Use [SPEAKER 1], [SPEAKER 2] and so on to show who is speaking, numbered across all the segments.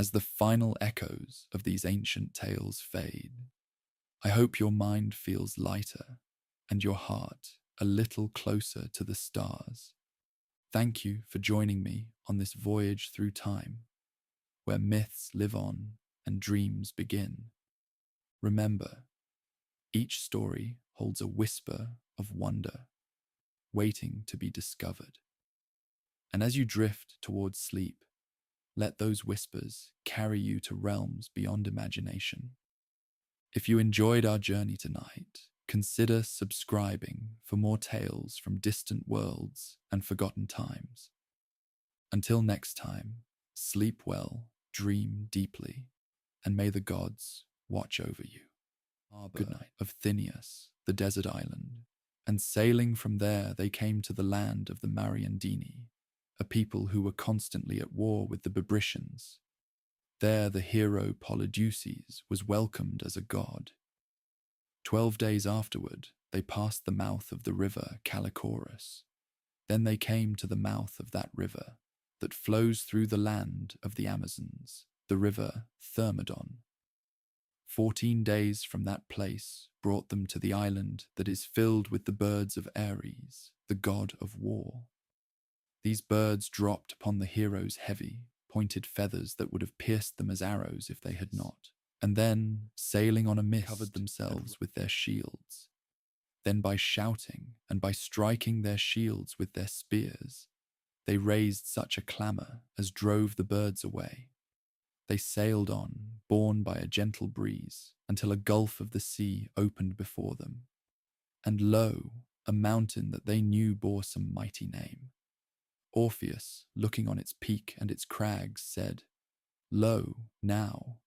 [SPEAKER 1] as the final echoes of these ancient tales fade. I hope your mind feels lighter and your heart a little closer to the stars. Thank you for joining me on this voyage through time, where myths live on and dreams begin. Remember, each story holds a whisper of wonder, waiting to be discovered. And as you drift towards sleep, let those whispers carry you to realms beyond imagination. If you enjoyed our journey tonight, consider subscribing for more tales from distant worlds and forgotten times. Until next time, sleep well, dream deeply, and may the gods watch over you. Good night. Of Phineas, the desert island, and sailing from there they came to the land of the Mariandini, a people who were constantly at war with the Bebrycians. There the hero Polydeuces was welcomed as a god. 12 days afterward, they passed the mouth of the river Callichorus. Then they came to the mouth of that river that flows through the land of the Amazons, the river Thermodon. 14 days from that place brought them to the island that is filled with the birds of Ares, the god of war. These birds dropped upon the heroes heavy, pointed feathers that would have pierced them as arrows if they had not, and then, sailing on a mist, covered themselves with their shields. Then by shouting and by striking their shields with their spears, they raised such a clamour as drove the birds away. They sailed on, borne by a gentle breeze, until a gulf of the sea opened before them. And lo, a mountain that they knew bore some mighty name. Orpheus, looking on its peak and its crags, said, "Lo, now,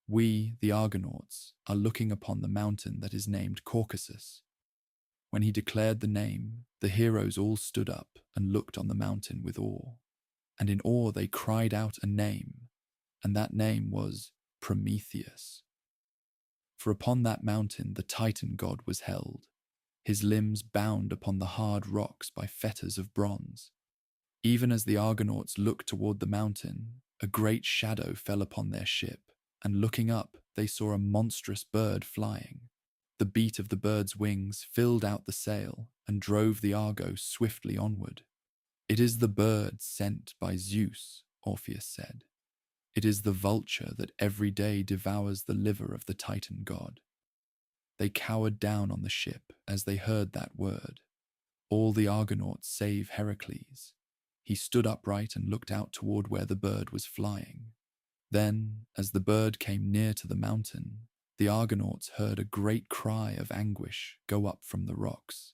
[SPEAKER 1] we, the Argonauts, are looking upon the mountain that is named Caucasus." When he declared the name, the heroes all stood up and looked on the mountain with awe. And in awe they cried out a name, and that name was Prometheus. For upon that mountain the Titan god was held, his limbs bound upon the hard rocks by fetters of bronze. Even as the Argonauts looked toward the mountain, a great shadow fell upon their ship, and looking up, they saw a monstrous bird flying. The beat of the bird's wings filled out the sail and drove the Argo swiftly onward. "It is the bird sent by Zeus," Orpheus said. "It is the vulture that every day devours the liver of the Titan god." They cowered down on the ship as they heard that word. All the Argonauts save Heracles. He stood upright and looked out toward where the bird was flying. Then, as the bird came near to the mountain, the Argonauts heard a great cry of anguish go up from the rocks.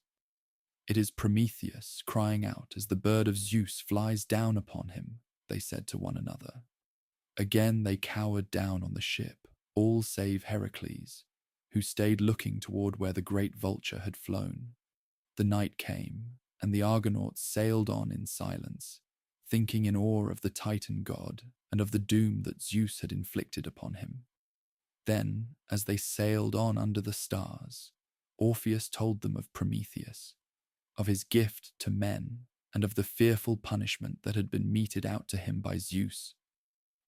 [SPEAKER 1] "It is Prometheus crying out as the bird of Zeus flies down upon him," they said to one another. Again they cowered down on the ship, all save Heracles, who stayed looking toward where the great vulture had flown. The night came, and the Argonauts sailed on in silence, thinking in awe of the Titan god and of the doom that Zeus had inflicted upon him. Then, as they sailed on under the stars, Orpheus told them of Prometheus, of his gift to men, and of the fearful punishment that had been meted out to him by Zeus.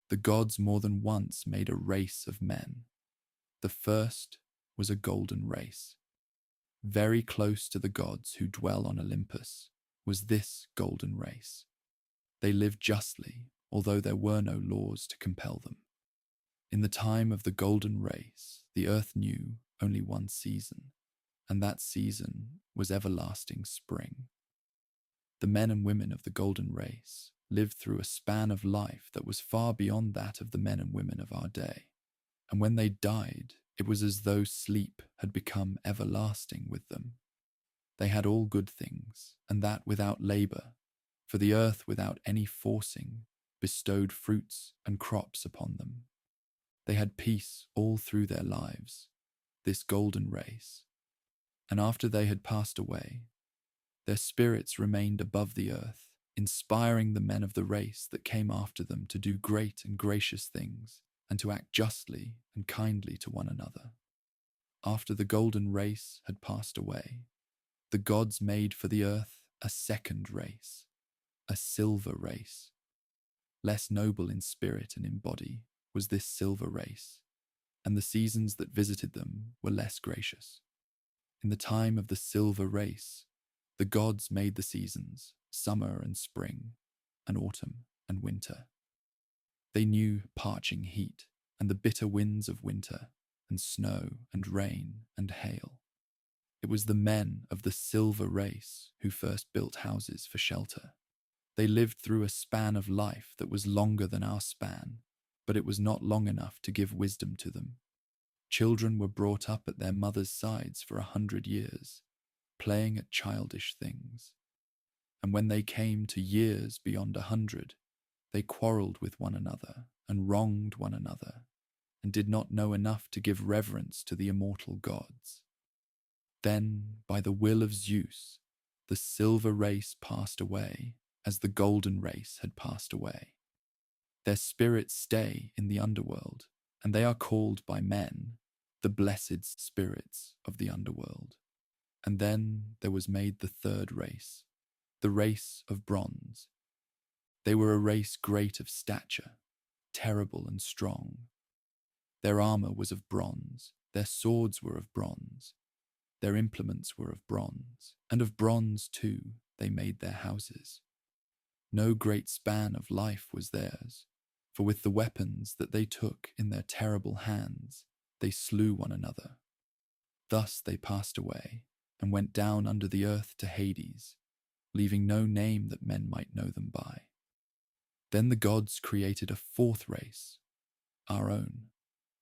[SPEAKER 1] The gods more than once made a race of men. The first was a golden race. Very close to the gods who dwell on Olympus was this golden race. They lived justly, although there were no laws to compel them. In the time of the golden race, the earth knew only one season, and that season was everlasting spring. The men and women of the golden race lived through a span of life that was far beyond that of the men and women of our day, and when they died, it was as though sleep had become everlasting with them. They had all good things, and that without labour, for the earth without any forcing bestowed fruits and crops upon them. They had peace all through their lives, this golden race, and after they had passed away, their spirits remained above the earth, inspiring the men of the race that came after them to do great and gracious things, and to act justly and kindly to one another. After the golden race had passed away, the gods made for the earth a second race, a silver race, less noble in spirit and in body, was this silver race, and the seasons that visited them were less gracious. In the time of the silver race, the gods made the seasons, summer and spring, and autumn and winter. They knew parching heat and the bitter winds of winter, and snow and rain and hail. It was the men of the silver race who first built houses for shelter. They lived through a span of life that was longer than our span, but it was not long enough to give wisdom to them. Children were brought up at their mothers' sides for 100 years, playing at childish things. And when they came to years beyond 100, they quarreled with one another and wronged one another, and did not know enough to give reverence to the immortal gods. Then, by the will of Zeus, the silver race passed away, as the golden race had passed away. Their spirits stay in the underworld, and they are called by men the blessed spirits of the underworld. And then there was made the third race, the race of bronze. They were a race great of stature, terrible and strong. Their armor was of bronze, their swords were of bronze, their implements were of bronze, and of bronze too they made their houses. No great span of life was theirs, for with the weapons that they took in their terrible hands, they slew one another. Thus they passed away, and went down under the earth to Hades, leaving no name that men might know them by. Then the gods created a fourth race, our own,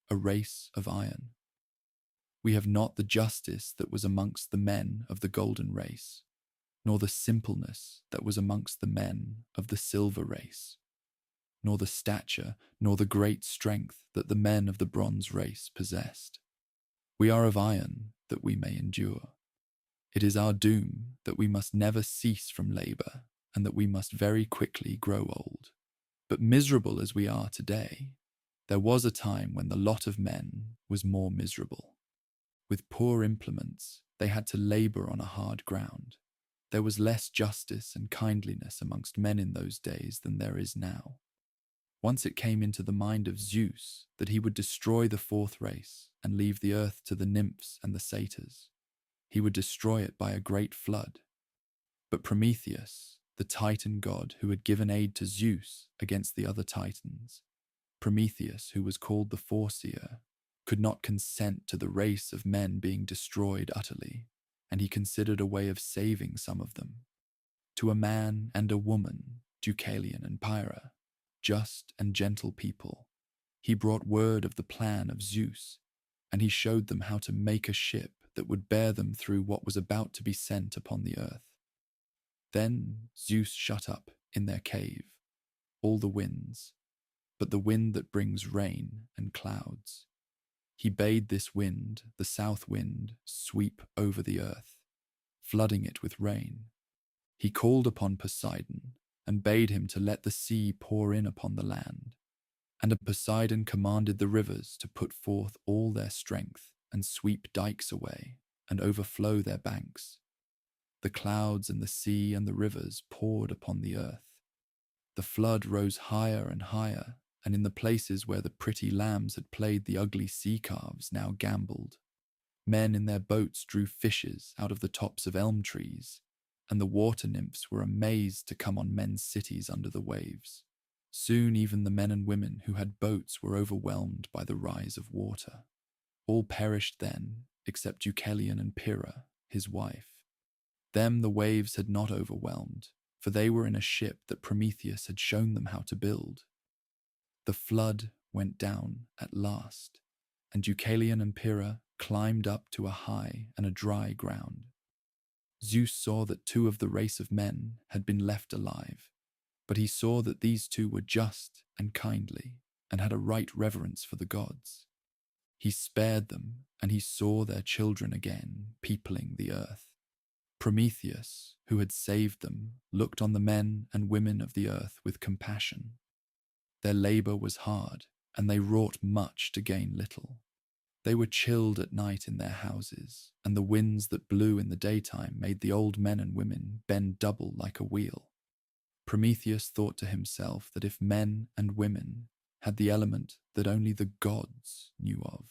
[SPEAKER 1] a race of iron. We have not the justice that was amongst the men of the golden race, nor the simpleness that was amongst the men of the silver race, nor the stature, nor the great strength that the men of the bronze race possessed. We are of iron that we may endure. It is our doom that we must never cease from labour, and that we must very quickly grow old. But miserable as we are today, there was a time when the lot of men was more miserable. With poor implements, they had to labour on a hard ground. There was less justice and kindliness amongst men in those days than there is now. Once it came into the mind of Zeus that he would destroy the fourth race and leave the earth to the nymphs and the satyrs. He would destroy it by a great flood. But Prometheus, the Titan god who had given aid to Zeus against the other Titans, Prometheus, who was called the Foreseer, could not consent to the race of men being destroyed utterly, and he considered a way of saving some of them. To a man and a woman, Deucalion and Pyrrha, just and gentle people, he brought word of the plan of Zeus, and he showed them how to make a ship that would bear them through what was about to be sent upon the earth. Then Zeus shut up in their cave all the winds, but the wind that brings rain and clouds. He bade this wind, the south wind, sweep over the earth, flooding it with rain. He called upon Poseidon and bade him to let the sea pour in upon the land. And Poseidon commanded the rivers to put forth all their strength and sweep dikes away and overflow their banks. The clouds and the sea and the rivers poured upon the earth. The flood rose higher and higher, and in the places where the pretty lambs had played the ugly sea calves now gamboled. Men in their boats drew fishes out of the tops of elm trees, and the water nymphs were amazed to come on men's cities under the waves. Soon even the men and women who had boats were overwhelmed by the rise of water. All perished then, except Deucalion and Pyrrha, his wife. Them the waves had not overwhelmed, for they were in a ship that Prometheus had shown them how to build. The flood went down at last, and Deucalion and Pyrrha climbed up to a high and a dry ground. Zeus saw that 2 of the race of men had been left alive, but he saw that these 2 were just and kindly, and had a right reverence for the gods. He spared them, and he saw their children again peopling the earth. Prometheus, who had saved them, looked on the men and women of the earth with compassion. Their labour was hard, and they wrought much to gain little. They were chilled at night in their houses, and the winds that blew in the daytime made the old men and women bend double like a wheel. Prometheus thought to himself that if men and women had the element that only the gods knew of,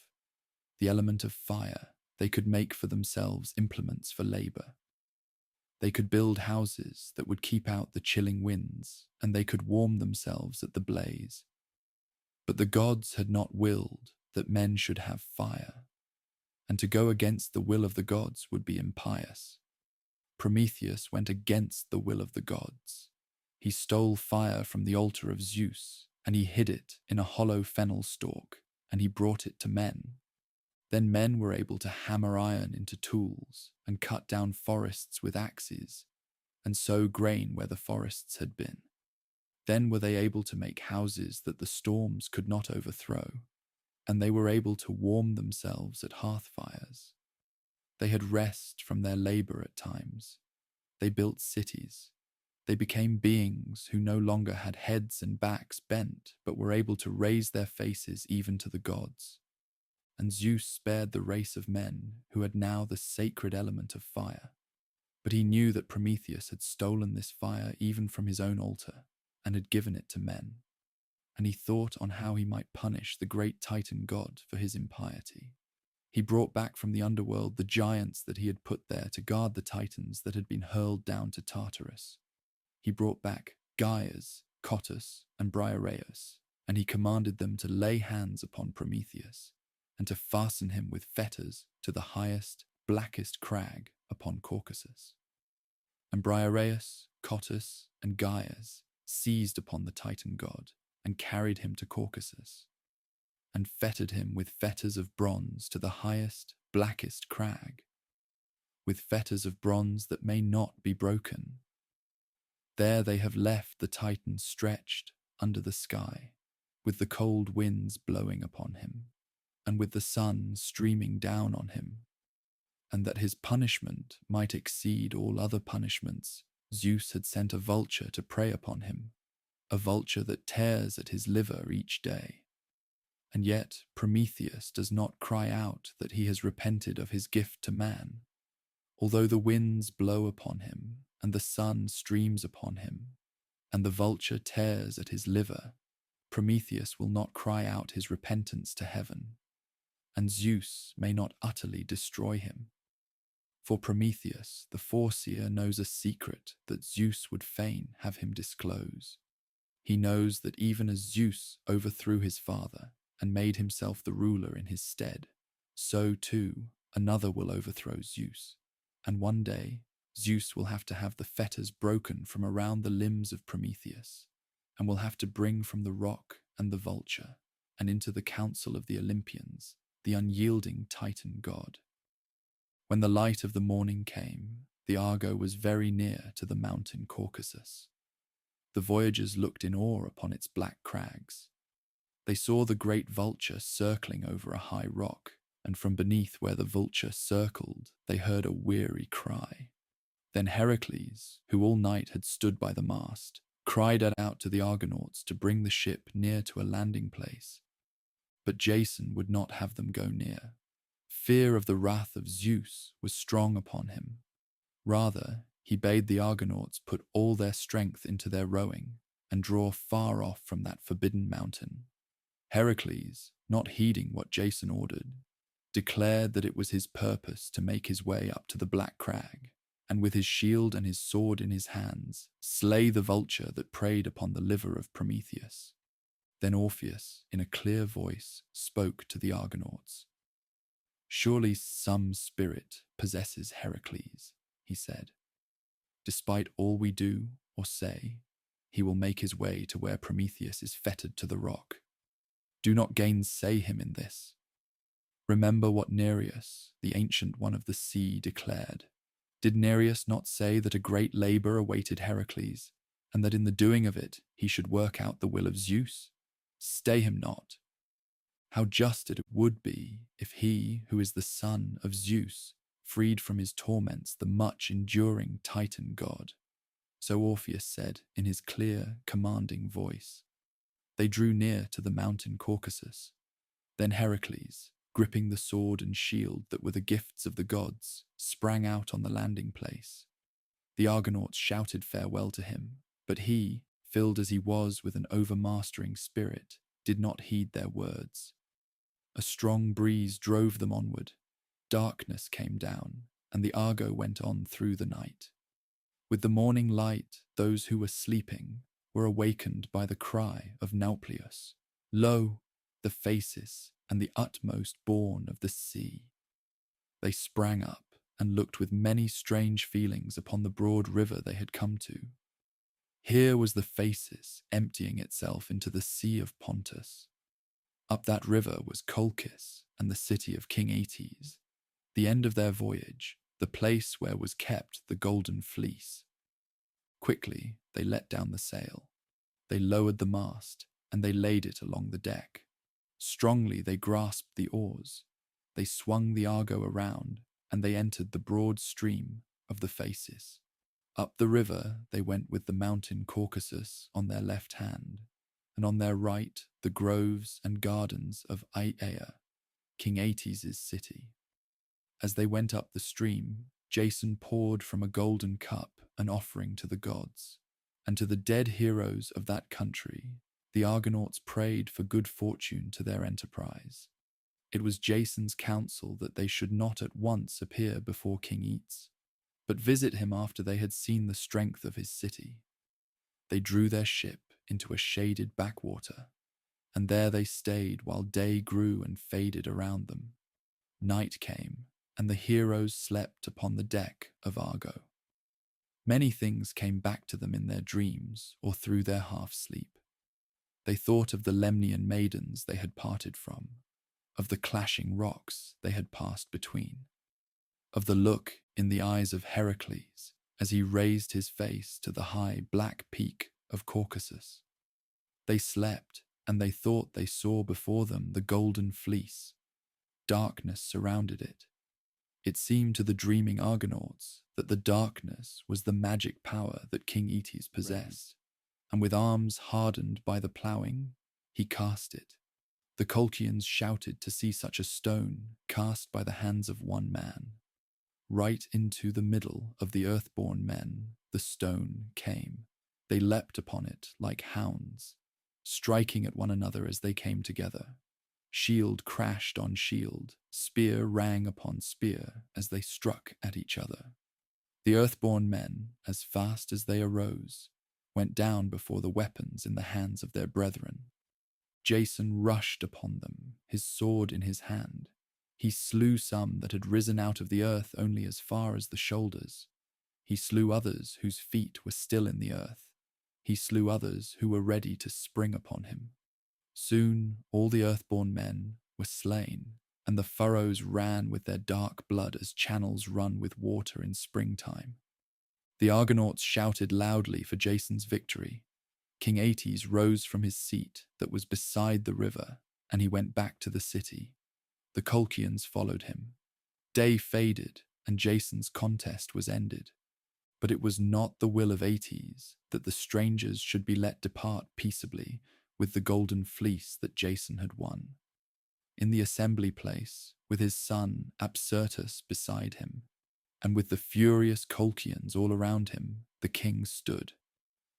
[SPEAKER 1] the element of fire. They could make for themselves implements for labor. They could build houses that would keep out the chilling winds, and they could warm themselves at the blaze. But the gods had not willed that men should have fire, and to go against the will of the gods would be impious. Prometheus went against the will of the gods. He stole fire from the altar of Zeus, and he hid it in a hollow fennel stalk, and he brought it to men. Then men were able to hammer iron into tools and cut down forests with axes and sow grain where the forests had been. Then were they able to make houses that the storms could not overthrow, and they were able to warm themselves at hearth fires. They had rest from their labor at times. They built cities. They became beings who no longer had heads and backs bent, but were able to raise their faces even to the gods. And Zeus spared the race of men who had now the sacred element of fire. But he knew that Prometheus had stolen this fire even from his own altar and had given it to men. And he thought on how he might punish the great Titan god for his impiety. He brought back from the underworld the giants that he had put there to guard the Titans that had been hurled down to Tartarus. He brought back Gyas, Cottus, and Briareus, and he commanded them to lay hands upon Prometheus and to fasten him with fetters to the highest, blackest crag upon Caucasus. And Briareus, Cottus, and Gyas seized upon the Titan god and carried him to Caucasus, and fettered him with fetters of bronze to the highest, blackest crag, with fetters of bronze that may not be broken. There they have left the Titan stretched under the sky, with the cold winds blowing upon him, and with the sun streaming down on him. And that his punishment might exceed all other punishments, Zeus had sent a vulture to prey upon him, a vulture that tears at his liver each day. And yet Prometheus does not cry out that he has repented of his gift to man. Although the winds blow upon him, and the sun streams upon him, and the vulture tears at his liver, Prometheus will not cry out his repentance to heaven, and Zeus may not utterly destroy him. For Prometheus, the foreseer, knows a secret that Zeus would fain have him disclose. He knows that even as Zeus overthrew his father and made himself the ruler in his stead, so too another will overthrow Zeus, and one day Zeus will have to have the fetters broken from around the limbs of Prometheus, and will have to bring from the rock and the vulture, and into the council of the Olympians, the unyielding Titan god. When the light of the morning came, the Argo was very near to the mountain Caucasus. The voyagers looked in awe upon its black crags. They saw the great vulture circling over a high rock, and from beneath where the vulture circled, they heard a weary cry. Then Heracles, who all night had stood by the mast, cried out to the Argonauts to bring the ship near to a landing place. But Jason would not have them go near. Fear of the wrath of Zeus was strong upon him. Rather, he bade the Argonauts put all their strength into their rowing and draw far off from that forbidden mountain. Heracles, not heeding what Jason ordered, declared that it was his purpose to make his way up to the black crag, and with his shield and his sword in his hands, slay the vulture that preyed upon the liver of Prometheus. Then Orpheus, in a clear voice, spoke to the Argonauts. "Surely some spirit possesses Heracles," he said. "Despite all we do or say, he will make his way to where Prometheus is fettered to the rock. Do not gainsay him in this. Remember what Nereus, the ancient one of the sea, declared. Did Nereus not say that a great labor awaited Heracles, and that in the doing of it he should work out the will of Zeus? Stay him not. How just it would be if he, who is the son of Zeus, freed from his torments the much-enduring Titan god." So Orpheus said in his clear, commanding voice. They drew near to the mountain Caucasus. Then Heracles, gripping the sword and shield that were the gifts of the gods, sprang out on the landing place. The Argonauts shouted farewell to him, but he, filled as he was with an overmastering spirit, did not heed their words. A strong breeze drove them onward. Darkness came down, and the Argo went on through the night. With the morning light, those who were sleeping were awakened by the cry of Nauplius. Lo, the Phaeacians and the utmost bourne of the sea. They sprang up and looked with many strange feelings upon the broad river they had come to. Here was the Phaeacians emptying itself into the sea of Pontus. Up that river was Colchis and the city of King Aetes, the end of their voyage, the place where was kept the Golden Fleece. Quickly they let down the sail. They lowered the mast, and they laid it along the deck. Strongly they grasped the oars. They swung the Argo around, and they entered the broad stream of the Phaeacians. Up the river they went with the mountain Caucasus on their left hand, and on their right the groves and gardens of Aiaia, King Aetes' city. As they went up the stream, Jason poured from a golden cup an offering to the gods, and to the dead heroes of that country, the Argonauts prayed for good fortune to their enterprise. It was Jason's counsel that they should not at once appear before King Aetes, but visit him after they had seen the strength of his city. They drew their ship into a shaded backwater, and there they stayed while day grew and faded around them. Night came, and the heroes slept upon the deck of Argo. Many things came back to them in their dreams or through their half-sleep. They thought of the Lemnian maidens they had parted from, of the clashing rocks they had passed between, of the look in the eyes of Heracles as he raised his face to the high black peak of Caucasus. They slept, and they thought they saw before them the Golden Fleece. Darkness surrounded it. It seemed to the dreaming Argonauts that the darkness was the magic power that King Aetes possessed, and with arms hardened by the ploughing, he cast it. The Colchians shouted to see such a stone cast by the hands of one man. Right into the middle of the earthborn men the stone came. They leapt upon it like hounds, striking at one another as they came together. Shield crashed on shield, spear rang upon spear as they struck at each other. The earthborn men, as fast as they arose, went down before the weapons in the hands of their brethren. Jason rushed upon them, his sword in his hand. He slew some that had risen out of the earth only as far as the shoulders. He slew others whose feet were still in the earth. He slew others who were ready to spring upon him. Soon all the earthborn men were slain, and the furrows ran with their dark blood as channels run with water in springtime. The Argonauts shouted loudly for Jason's victory. King Aetes rose from his seat that was beside the river, and he went back to the city. The Colchians followed him. Day faded, and Jason's contest was ended. But it was not the will of Aetes that the strangers should be let depart peaceably with the Golden Fleece that Jason had won. In the assembly place, with his son Apsyrtus beside him, and with the furious Colchians all around him, the king stood.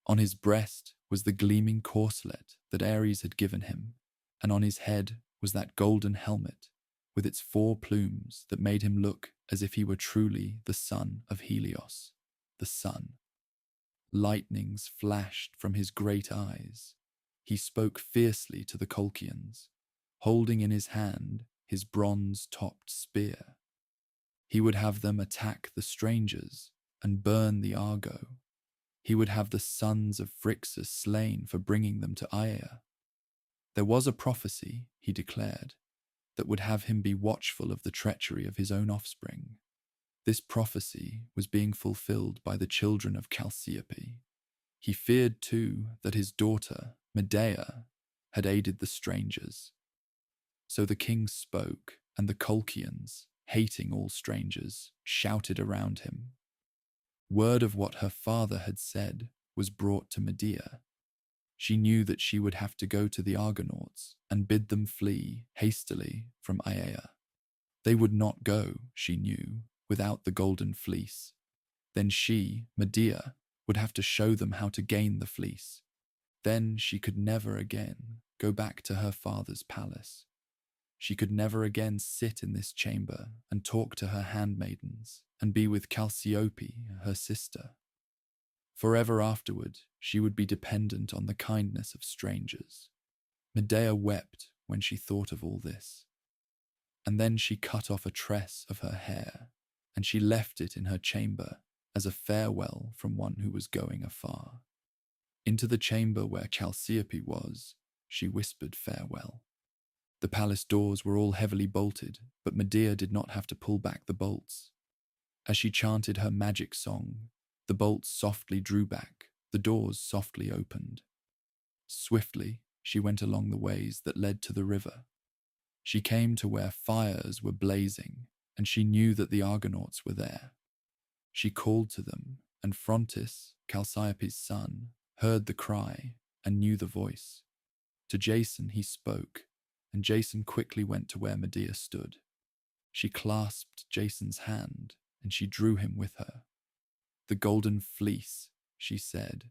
[SPEAKER 1] On his breast was the gleaming corselet that Ares had given him, and on his head was that golden helmet with its 4 plumes that made him look as if he were truly the son of Helios, the sun. Lightnings flashed from his great eyes. He spoke fiercely to the Colchians, holding in his hand his bronze-topped spear. He would have them attack the strangers and burn the Argo. He would have the sons of Phrixus slain for bringing them to Aiaia. There was a prophecy, he declared, that would have him be watchful of the treachery of his own offspring. This prophecy was being fulfilled by the children of Chalciope. He feared too that his daughter, Medea, had aided the strangers. So the king spoke, and the Colchians, hating all strangers, shouted around him. Word of what her father had said was brought to Medea. She knew that she would have to go to the Argonauts and bid them flee hastily from Aiaia. They would not go, she knew, without the Golden Fleece. Then she, Medea, would have to show them how to gain the fleece. Then she could never again go back to her father's palace. She could never again sit in this chamber and talk to her handmaidens and be with Chalciope, her sister. Forever afterward, she would be dependent on the kindness of strangers. Medea wept when she thought of all this. And then she cut off a tress of her hair, and she left it in her chamber as a farewell from one who was going afar. Into the chamber where Chalciope was, she whispered farewell. The palace doors were all heavily bolted, but Medea did not have to pull back the bolts. As she chanted her magic song, the bolts softly drew back, the doors softly opened. Swiftly, she went along the ways that led to the river. She came to where fires were blazing, and she knew that the Argonauts were there. She called to them, and Phrontis, Chalciope's son, heard the cry and knew the voice. To Jason he spoke, and Jason quickly went to where Medea stood. She clasped Jason's hand, and she drew him with her. "The Golden Fleece," she said.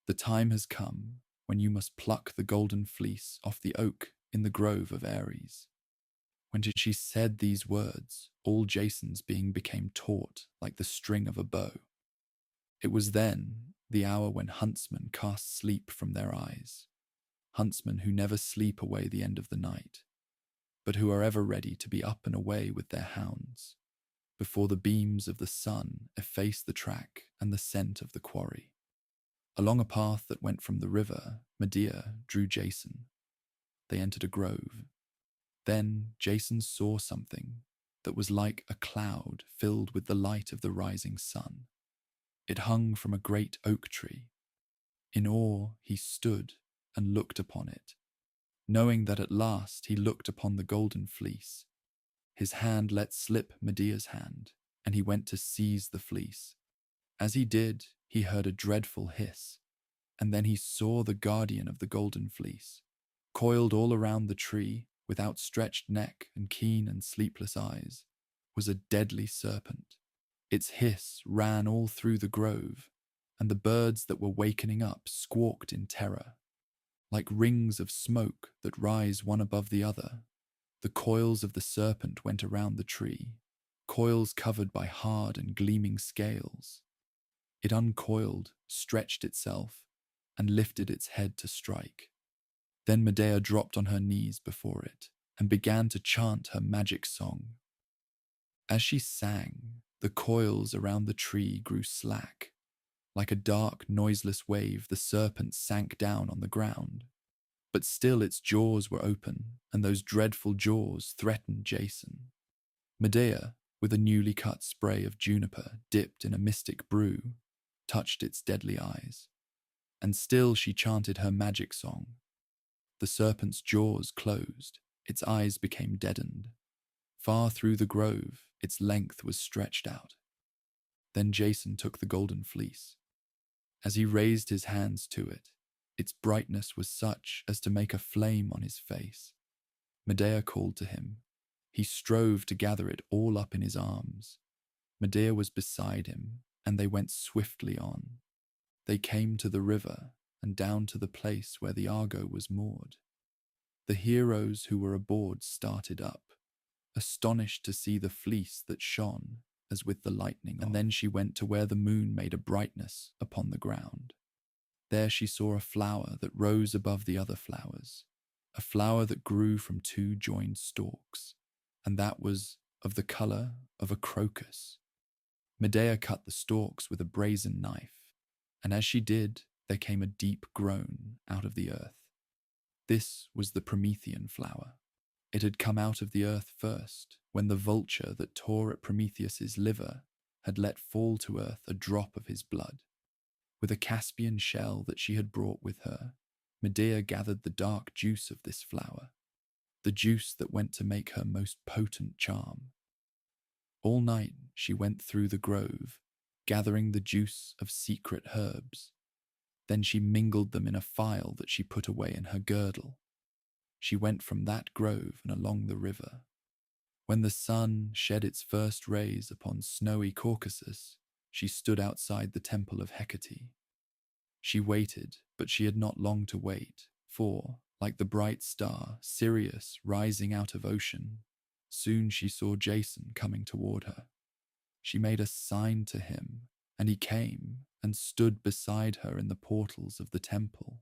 [SPEAKER 1] "The time has come when you must pluck the Golden Fleece off the oak in the grove of Ares." When she said these words, all Jason's being became taut like the string of a bow. It was then the hour when huntsmen cast sleep from their eyes. Huntsmen who never sleep away the end of the night, but who are ever ready to be up and away with their hounds, before the beams of the sun efface the track and the scent of the quarry. Along a path that went from the river, Medea drew Jason. They entered a grove. Then Jason saw something that was like a cloud filled with the light of the rising sun. It hung from a great oak tree. In awe he stood and looked upon it, knowing that at last he looked upon the Golden Fleece. His hand let slip Medea's hand, and he went to seize the fleece. As he did, he heard a dreadful hiss, and then he saw the guardian of the Golden Fleece. Coiled all around the tree, with outstretched neck and keen and sleepless eyes, was a deadly serpent. Its hiss ran all through the grove, and the birds that were wakening up squawked in terror. Like rings of smoke that rise one above the other, the coils of the serpent went around the tree, coils covered by hard and gleaming scales. It uncoiled, stretched itself, and lifted its head to strike. Then Medea dropped on her knees before it and began to chant her magic song. As she sang, the coils around the tree grew slack. Like a dark, noiseless wave, the serpent sank down on the ground. But still its jaws were open, and those dreadful jaws threatened Jason. Medea, with a newly cut spray of juniper dipped in a mystic brew, touched its deadly eyes. And still she chanted her magic song. The serpent's jaws closed, its eyes became deadened. Far through the grove, its length was stretched out. Then Jason took the Golden Fleece. As he raised his hands to it, its brightness was such as to make a flame on his face. Medea called to him. He strove to gather it all up in his arms. Medea was beside him, and they went swiftly on. They came to the river and down to the place where the Argo was moored. The heroes who were aboard started up, astonished to see the fleece that shone as with the lightning. And then she went to where the moon made a brightness upon the ground. There she saw a flower that rose above the other flowers, a flower that grew from two joined stalks, and that was of the colour of a crocus. Medea cut the stalks with a brazen knife, and as she did, there came a deep groan out of the earth. This was the Promethean flower. It had come out of the earth first, when the vulture that tore at Prometheus's liver had let fall to earth a drop of his blood. With a Caspian shell that she had brought with her, Medea gathered the dark juice of this flower, the juice that went to make her most potent charm. All night she went through the grove, gathering the juice of secret herbs. Then she mingled them in a phial that she put away in her girdle. She went from that grove and along the river. When the sun shed its first rays upon snowy Caucasus, she stood outside the temple of Hecate. She waited, but she had not long to wait, for, like the bright star, Sirius, rising out of ocean. Soon she saw Jason coming toward her. She made a sign to him, and he came and stood beside her in the portals of the temple.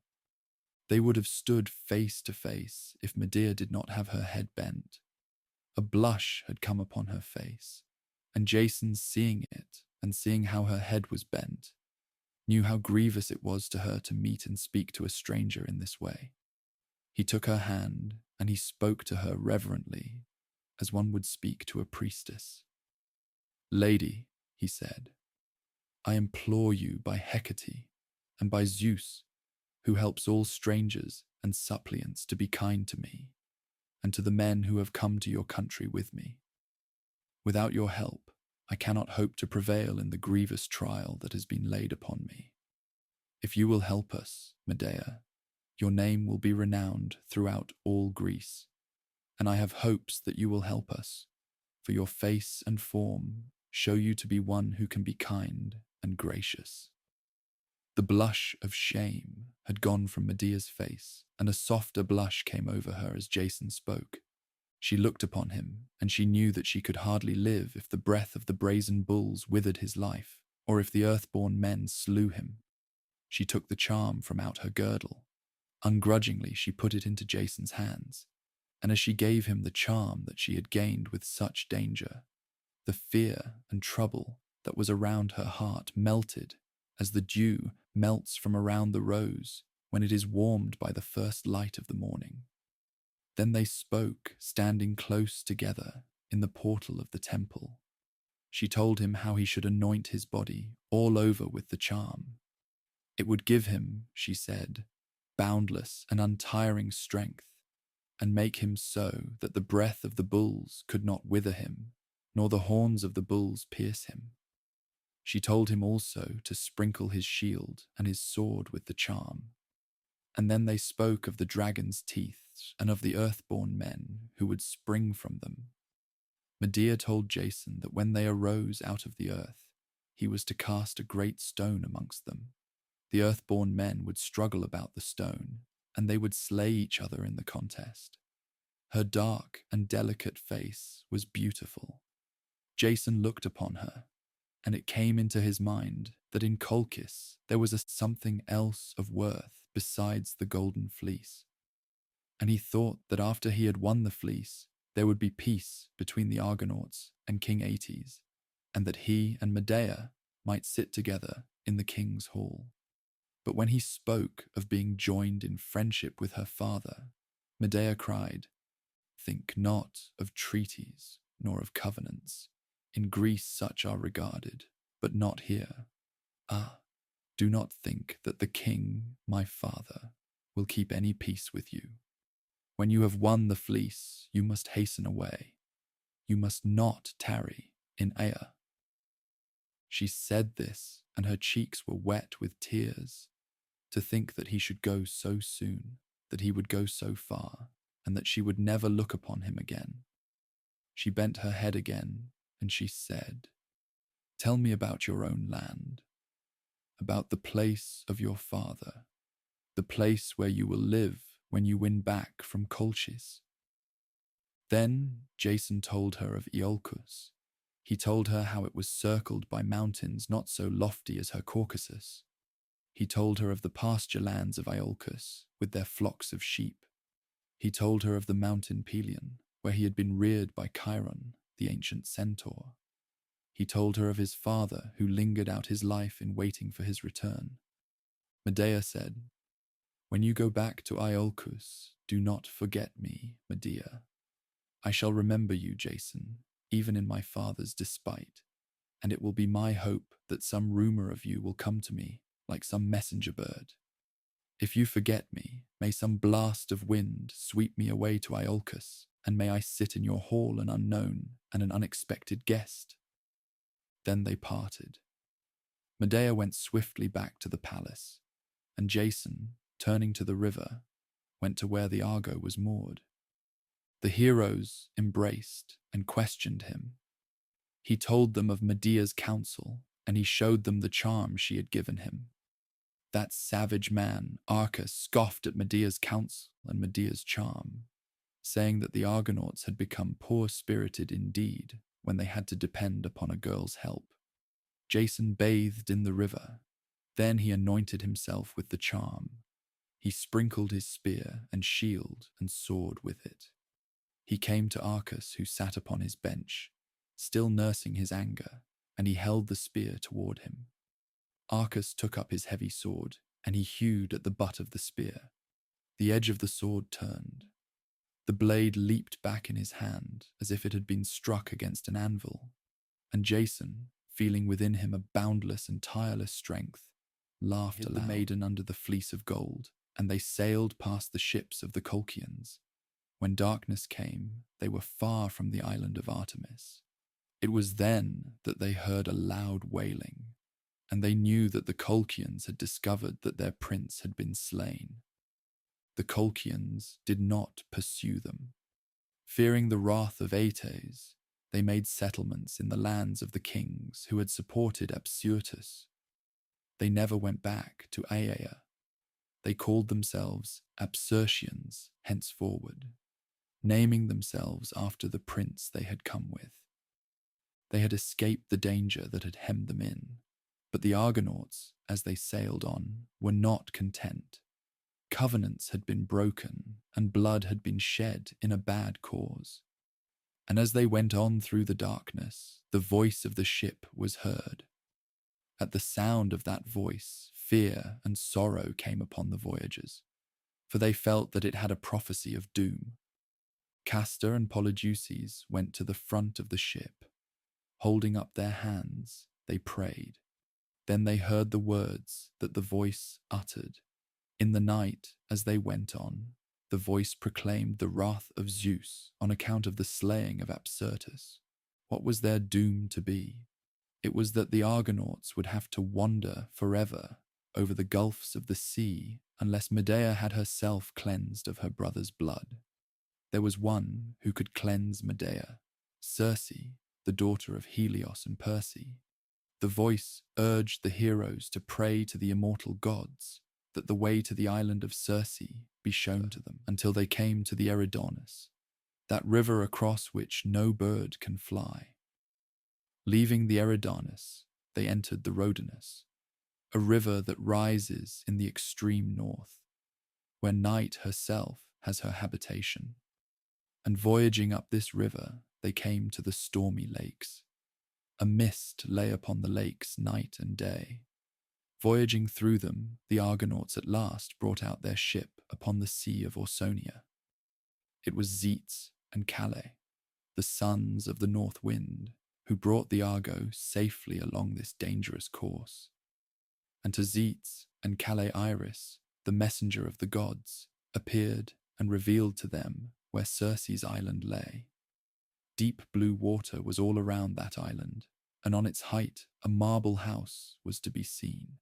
[SPEAKER 1] They would have stood face to face if Medea did not have her head bent. A blush had come upon her face, and Jason, seeing it and seeing how her head was bent, knew how grievous it was to her to meet and speak to a stranger in this way. He took her hand and he spoke to her reverently, as one would speak to a priestess. "Lady," he said, "I implore you by Hecate and by Zeus, who helps all strangers and suppliants, to be kind to me and to the men who have come to your country with me. Without your help, I cannot hope to prevail in the grievous trial that has been laid upon me. If you will help us, Medea, your name will be renowned throughout all Greece, and I have hopes that you will help us, for your face and form show you to be one who can be kind and gracious." The blush of shame had gone from Medea's face, and a softer blush came over her as Jason spoke. She looked upon him, and she knew that she could hardly live if the breath of the brazen bulls withered his life, or if the earthborn men slew him. She took the charm from out her girdle. Ungrudgingly, she put it into Jason's hands, and as she gave him the charm that she had gained with such danger, the fear and trouble that was around her heart melted as the dew melts from around the rose when it is warmed by the first light of the morning. Then they spoke, standing close together in the portal of the temple. She told him how he should anoint his body all over with the charm. It would give him, she said, boundless and untiring strength, and make him so that the breath of the bulls could not wither him, nor the horns of the bulls pierce him. She told him also to sprinkle his shield and his sword with the charm. And then they spoke of the dragon's teeth and of the earthborn men who would spring from them. Medea told Jason that when they arose out of the earth, he was to cast a great stone amongst them. The earthborn men would struggle about the stone, and they would slay each other in the contest. Her dark and delicate face was beautiful. Jason looked upon her, and it came into his mind that in Colchis there was something else of worth besides the Golden Fleece. And he thought that after he had won the fleece, there would be peace between the Argonauts and King Aetes, and that he and Medea might sit together in the king's hall. But when he spoke of being joined in friendship with her father, Medea cried, "Think not of treaties nor of covenants. In Greece such are regarded, but not here. Ah, do not think that the king, my father, will keep any peace with you. When you have won the fleece, you must hasten away. You must not tarry in Aea." She said this, and her cheeks were wet with tears. To think that he should go so soon, that he would go so far, and that she would never look upon him again. She bent her head again, and she said, "Tell me about your own land, about the place of your father, the place where you will live when you win back from Colchis." Then Jason told her of Iolcus. He told her how it was circled by mountains not so lofty as her Caucasus. He told her of the pasture lands of Iolcus with their flocks of sheep. He told her of the mountain Pelion, where he had been reared by Chiron, the ancient centaur. He told her of his father who lingered out his life in waiting for his return. Medea said, "When you go back to Iolcus, do not forget me, Medea. I shall remember you, Jason, even in my father's despite, and it will be my hope that some rumor of you will come to me like some messenger bird. If you forget me, may some blast of wind sweep me away to Iolcus, and may I sit in your hall an unknown and an unexpected guest." Then they parted. Medea went swiftly back to the palace, and Jason, turning to the river, went to where the Argo was moored. The heroes embraced and questioned him. He told them of Medea's counsel, and he showed them the charm she had given him. That savage man, Arcas, scoffed at Medea's counsel and Medea's charm, saying that the Argonauts had become poor-spirited indeed when they had to depend upon a girl's help. Jason bathed in the river. Then he anointed himself with the charm. He sprinkled his spear and shield and sword with it. He came to Arcas, who sat upon his bench, still nursing his anger, and he held the spear toward him. Arcas took up his heavy sword, and he hewed at the butt of the spear. The edge of the sword turned. The blade leaped back in his hand as if it had been struck against an anvil, and Jason, feeling within him a boundless and tireless strength, laughed aloud. The maiden under the fleece of gold, and they sailed past the ships of the Colchians. When darkness came, they were far from the island of Artemis. It was then that they heard a loud wailing, and they knew that the Colchians had discovered that their prince had been slain. The Colchians did not pursue them. Fearing the wrath of Aetes, they made settlements in the lands of the kings who had supported Absyrtus. They never went back to Aiaia. They called themselves Absyrtians henceforward, naming themselves after the prince they had come with. They had escaped the danger that had hemmed them in, but the Argonauts, as they sailed on, were not content. Covenants had been broken, and blood had been shed in a bad cause. And as they went on through the darkness, the voice of the ship was heard. At the sound of that voice, fear and sorrow came upon the voyagers, for they felt that it had a prophecy of doom. Castor and Polydeuces went to the front of the ship. Holding up their hands, they prayed. Then they heard the words that the voice uttered. In the night, as they went on, the voice proclaimed the wrath of Zeus on account of the slaying of Absyrtus. What was their doom to be? It was that the Argonauts would have to wander forever over the gulfs of the sea unless Medea had herself cleansed of her brother's blood. There was one who could cleanse Medea, Circe, the daughter of Helios and Perse. The voice urged the heroes to pray to the immortal gods that the way to the island of Circe be shown to them until they came to the Eridanus, that river across which no bird can fly. Leaving the Eridanus, they entered the Rhodanus, a river that rises in the extreme north, where night herself has her habitation. And voyaging up this river, they came to the stormy lakes. A mist lay upon the lakes night and day. Voyaging through them, the Argonauts at last brought out their ship upon the sea of Ausonia. It was Zetes and Calais, the sons of the north wind, who brought the Argo safely along this dangerous course. And to Zetes and Calais Iris, the messenger of the gods, appeared and revealed to them where Circe's island lay. Deep blue water was all around that island, and on its height a marble house was to be seen.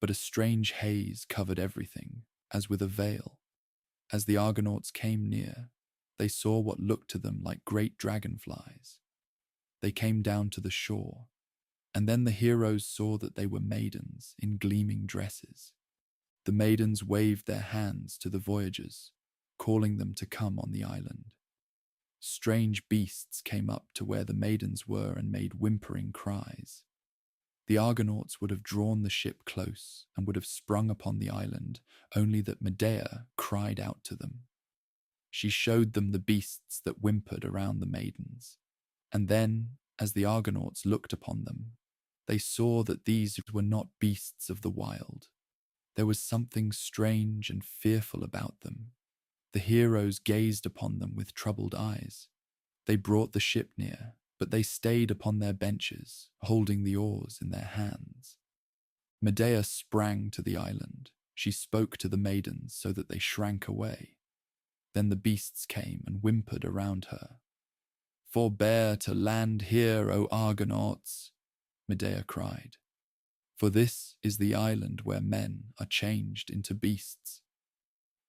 [SPEAKER 1] But a strange haze covered everything, as with a veil. As the Argonauts came near, they saw what looked to them like great dragonflies. They came down to the shore, and then the heroes saw that they were maidens in gleaming dresses. The maidens waved their hands to the voyagers, calling them to come on the island. Strange beasts came up to where the maidens were and made whimpering cries. The Argonauts would have drawn the ship close and would have sprung upon the island, only that Medea cried out to them. She showed them the beasts that whimpered around the maidens, and then, as the Argonauts looked upon them, they saw that these were not beasts of the wild. There was something strange and fearful about them. The heroes gazed upon them with troubled eyes. They brought the ship near, but they stayed upon their benches, holding the oars in their hands. Medea sprang to the island. She spoke to the maidens so that they shrank away. Then the beasts came and whimpered around her. "Forbear to land here, O Argonauts," Medea cried, "for this is the island where men are changed into beasts."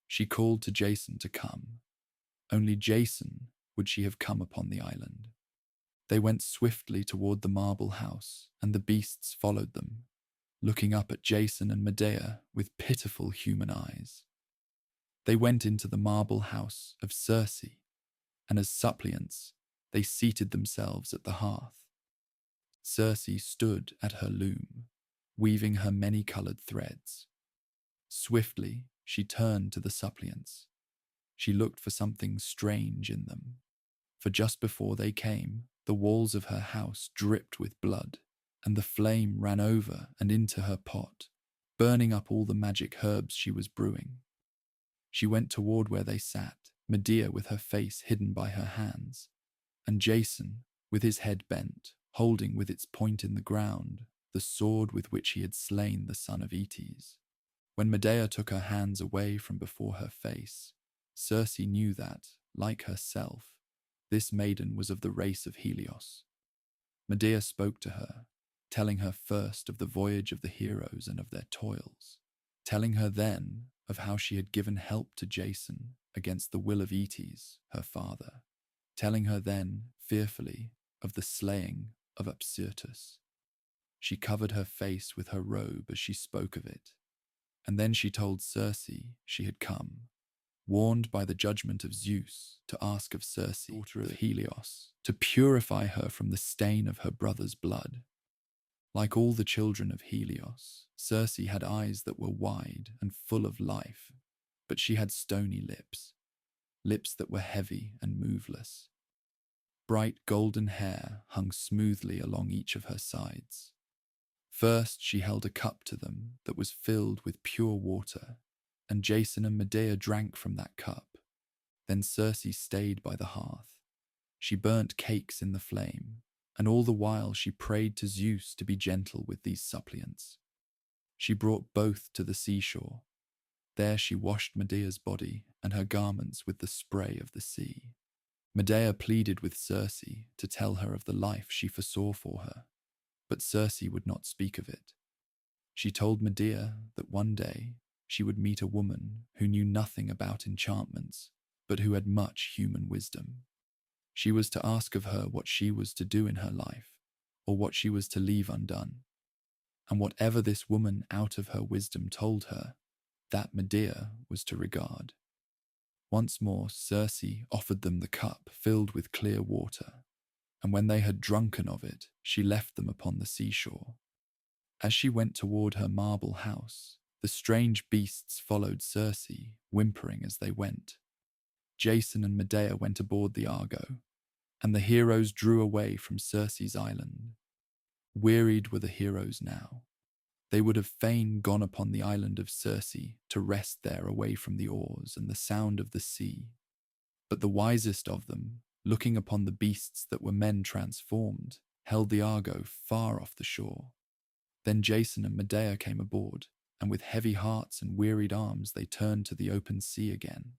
[SPEAKER 1] She called to Jason to come. Only Jason would she have come upon the island. They went swiftly toward the marble house, and the beasts followed them. looking up at Jason and Medea with pitiful human eyes. They went into the marble house of Circe, and as suppliants, they seated themselves at the hearth. Circe stood at her loom, weaving her many-colored threads. Swiftly, she turned to the suppliants. She looked for something strange in them, for just before they came, the walls of her house dripped with blood, and the flame ran over and into her pot, burning up all the magic herbs she was brewing. She went toward where they sat, Medea with her face hidden by her hands, and Jason, with his head bent, holding with its point in the ground the sword with which he had slain the son of Aeetes. When Medea took her hands away from before her face, Circe knew that, like herself, this maiden was of the race of Helios. Medea spoke to her, telling her first of the voyage of the heroes and of their toils, telling her then of how she had given help to Jason against the will of Aeetes, her father, telling her then, fearfully, of the slaying of Apsyrtus. She covered her face with her robe as she spoke of it, and then she told Circe she had come, warned by the judgment of Zeus, to ask of Circe, daughter of Helios, to purify her from the stain of her brother's blood. Like all the children of Helios, Circe had eyes that were wide and full of life, but she had stony lips, lips that were heavy and moveless. Bright golden hair hung smoothly along each of her sides. First she held a cup to them that was filled with pure water, and Jason and Medea drank from that cup. Then Circe stayed by the hearth. She burnt cakes in the flame, and all the while she prayed to Zeus to be gentle with these suppliants. She brought both to the seashore. There she washed Medea's body and her garments with the spray of the sea. Medea pleaded with Circe to tell her of the life she foresaw for her, but Circe would not speak of it. She told Medea that one day she would meet a woman who knew nothing about enchantments, but who had much human wisdom. She was to ask of her what she was to do in her life, or what she was to leave undone. And whatever this woman out of her wisdom told her, that Medea was to regard. Once more Circe offered them the cup filled with clear water, and when they had drunken of it, she left them upon the seashore. As she went toward her marble house, the strange beasts followed Circe, whimpering as they went. Jason and Medea went aboard the Argo, and the heroes drew away from Circe's island. Wearied were the heroes now. They would have fain gone upon the island of Circe to rest there away from the oars and the sound of the sea. But the wisest of them, looking upon the beasts that were men transformed, held the Argo far off the shore. Then Jason and Medea came aboard, and with heavy hearts and wearied arms they turned to the open sea again.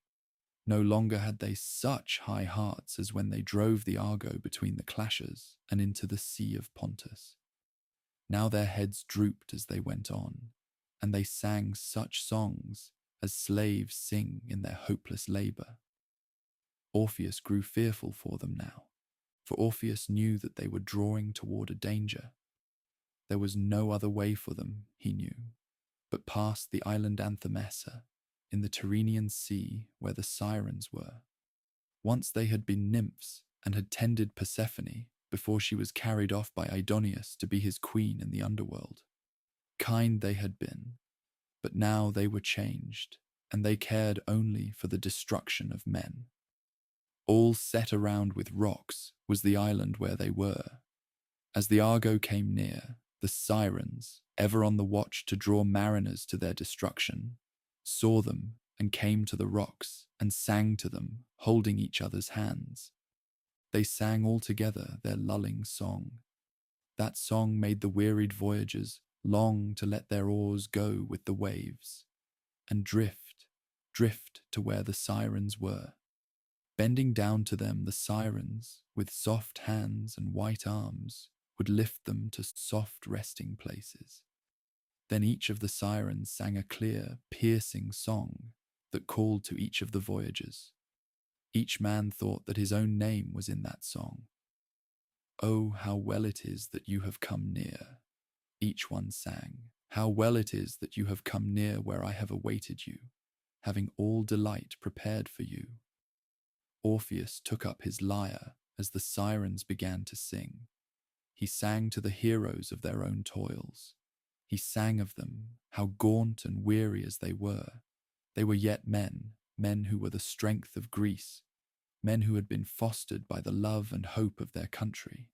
[SPEAKER 1] No longer had they such high hearts as when they drove the Argo between the clashes and into the Sea of Pontus. Now their heads drooped as they went on, and they sang such songs as slaves sing in their hopeless labour. Orpheus grew fearful for them now, for Orpheus knew that they were drawing toward a danger. There was no other way for them, he knew, but past the island Anthemessa, in the Tyrrhenian Sea where the sirens were. Once they had been nymphs and had tended Persephone before she was carried off by Aidoneus to be his queen in the underworld. Kind they had been, but now they were changed, and they cared only for the destruction of men. All set around with rocks was the island where they were. As the Argo came near, the sirens, ever on the watch to draw mariners to their destruction, saw them and came to the rocks and sang to them, holding each other's hands. They sang all together their lulling song. That song made the wearied voyagers long to let their oars go with the waves, and drift to where the sirens were. Bending down to them, the sirens, with soft hands and white arms, would lift them to soft resting places. Then each of the sirens sang a clear, piercing song that called to each of the voyagers. Each man thought that his own name was in that song. "Oh, how well it is that you have come near," each one sang, How well it is that you have come near where I have awaited you, having all delight prepared for you." Orpheus took up his lyre as the sirens began to sing. He sang to the heroes of their own toils. He sang of them, how gaunt and weary as they were yet men, men who were the strength of Greece, men who had been fostered by the love and hope of their country.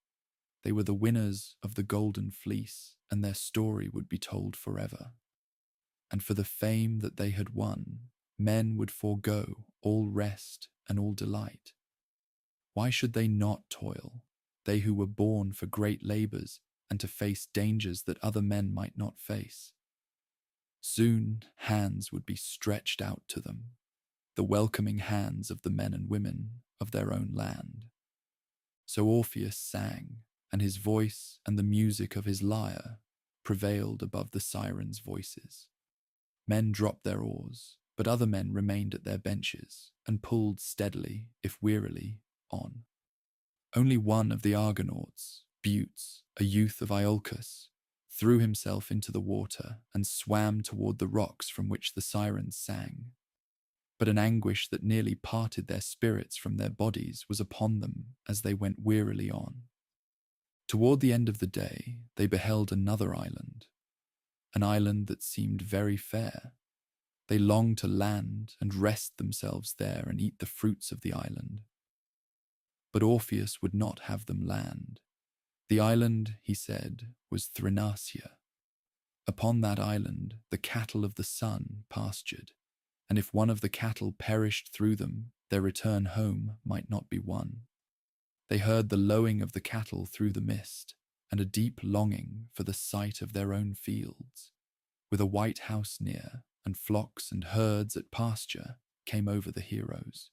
[SPEAKER 1] They were the winners of the Golden Fleece, and their story would be told forever. And for the fame that they had won, men would forego all rest and all delight. Why should they not toil, they who were born for great labors and to face dangers that other men might not face? Soon hands would be stretched out to them, the welcoming hands of the men and women of their own land. So Orpheus sang, and his voice and the music of his lyre prevailed above the sirens' voices. Men dropped their oars, but other men remained at their benches and pulled steadily, if wearily, on. Only one of the Argonauts, Butes, a youth of Iolcus, threw himself into the water and swam toward the rocks from which the sirens sang. But an anguish that nearly parted their spirits from their bodies was upon them as they went wearily on. Toward the end of the day, they beheld another island, an island that seemed very fair. They longed to land and rest themselves there and eat the fruits of the island. But Orpheus would not have them land. The island, he said, was Thrinacia. Upon that island, the cattle of the sun pastured, and if one of the cattle perished through them, their return home might not be won. They heard the lowing of the cattle through the mist, and a deep longing for the sight of their own fields, with a white house near, and flocks and herds at pasture, came over the heroes.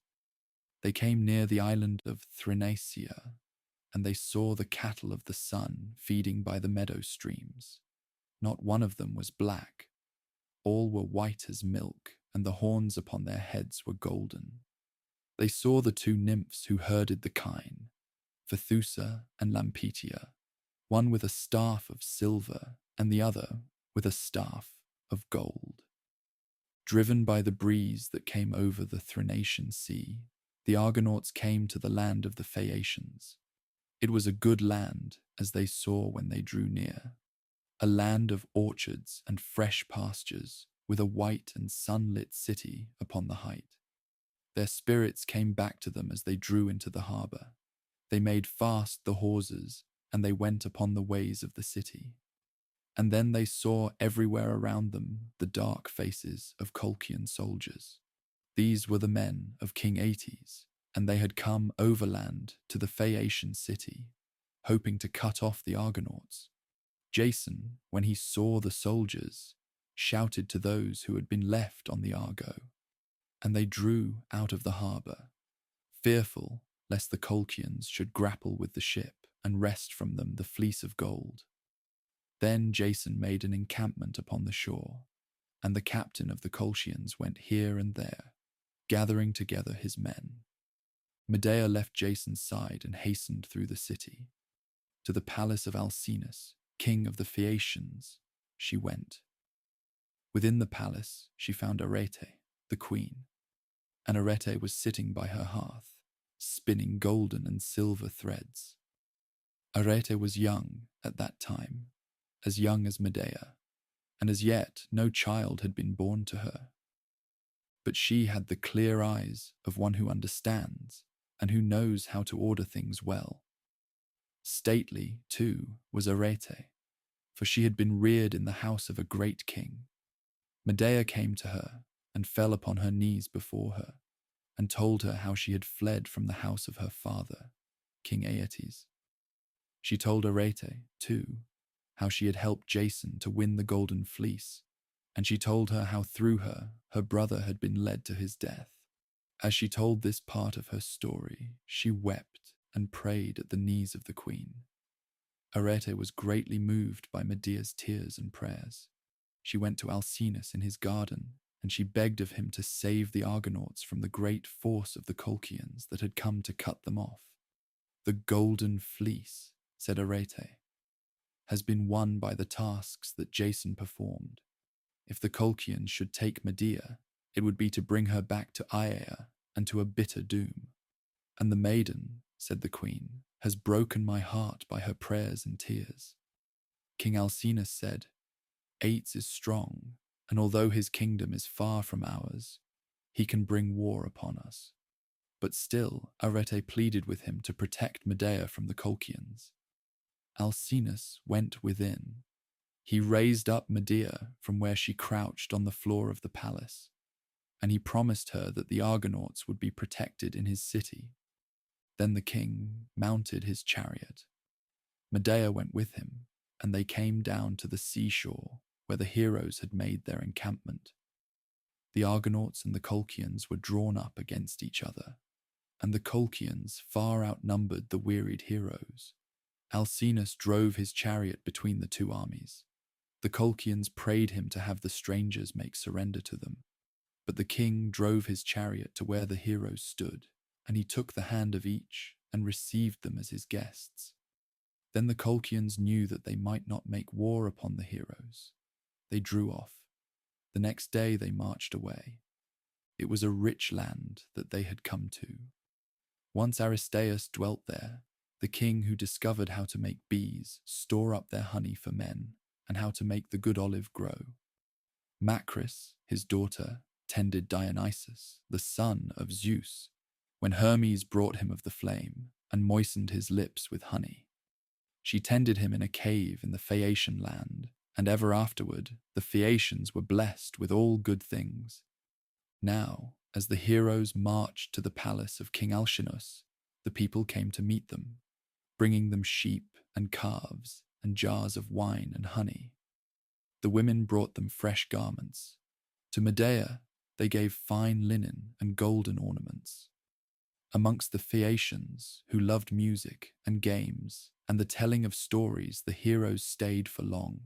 [SPEAKER 1] They came near the island of Thrinacia, and they saw the cattle of the sun feeding by the meadow streams. Not one of them was black. All were white as milk, and the horns upon their heads were golden. They saw the two nymphs who herded the kine, Phaeacians and Lampetia, one with a staff of silver and the other with a staff of gold. Driven by the breeze that came over the Thrinacian sea, the Argonauts came to the land of the Phaeacians. It was a good land, as they saw when they drew near, a land of orchards and fresh pastures, with a white and sunlit city upon the height. Their spirits came back to them as they drew into the harbour. They made fast the hawsers, and they went upon the ways of the city. And then they saw everywhere around them the dark faces of Colchian soldiers. These were the men of King Aeetes, and they had come overland to the Phaeacian city, hoping to cut off the Argonauts. Jason, when he saw the soldiers, shouted to those who had been left on the Argo, and they drew out of the harbour, fearful lest the Colchians should grapple with the ship and wrest from them the fleece of gold. Then Jason made an encampment upon the shore, and the captain of the Colchians went here and there, gathering together his men. Medea left Jason's side and hastened through the city. To the palace of Alcinous, king of the Phaeacians, she went. Within the palace she found Arete, the queen, and Arete was sitting by her hearth, spinning golden and silver threads. Arete was young at that time, as young as Medea, and as yet no child had been born to her. But she had the clear eyes of one who understands and who knows how to order things well. Stately, too, was Arete, for she had been reared in the house of a great king. Medea came to her and fell upon her knees before her, and told her how she had fled from the house of her father, King Aeetes. She told Arete, too, how she had helped Jason to win the Golden Fleece, and she told her how through her, her brother had been led to his death. As she told this part of her story, she wept and prayed at the knees of the queen. Arete was greatly moved by Medea's tears and prayers. She went to Alcinous in his garden, and she begged of him to save the Argonauts from the great force of the Colchians that had come to cut them off. "The Golden Fleece," said Arete. has been won by the tasks that Jason performed. If the Colchians should take Medea, it would be to bring her back to Aea and to a bitter doom. And the maiden, said the queen, has broken my heart by her prayers and tears. King Alcinous said, Aetes is strong, and although his kingdom is far from ours, he can bring war upon us. But still, Arete pleaded with him to protect Medea from the Colchians. Alcinous went within. He raised up Medea from where she crouched on the floor of the palace, and he promised her that the Argonauts would be protected in his city. Then the king mounted his chariot. Medea went with him, and they came down to the seashore where the heroes had made their encampment. The Argonauts and the Colchians were drawn up against each other, and the Colchians far outnumbered the wearied heroes. Alcinous drove his chariot between the two armies. The Colchians prayed him to have the strangers make surrender to them, but the king drove his chariot to where the heroes stood, and he took the hand of each and received them as his guests. Then the Colchians knew that they might not make war upon the heroes. They drew off. The next day they marched away. It was a rich land that they had come to. Once Aristeus dwelt there, the king who discovered how to make bees store up their honey for men, and how to make the good olive grow. Macris, his daughter, tended Dionysus, the son of Zeus, when Hermes brought him of the flame and moistened his lips with honey. She tended him in a cave in the Phaeacian land, and ever afterward the Phaeacians were blessed with all good things. Now, as the heroes marched to the palace of King Alcinous, the people came to meet them, bringing them sheep and calves and jars of wine and honey. The women brought them fresh garments. To Medea they gave fine linen and golden ornaments. Amongst the Phaeacians, who loved music and games and the telling of stories, the heroes stayed for long.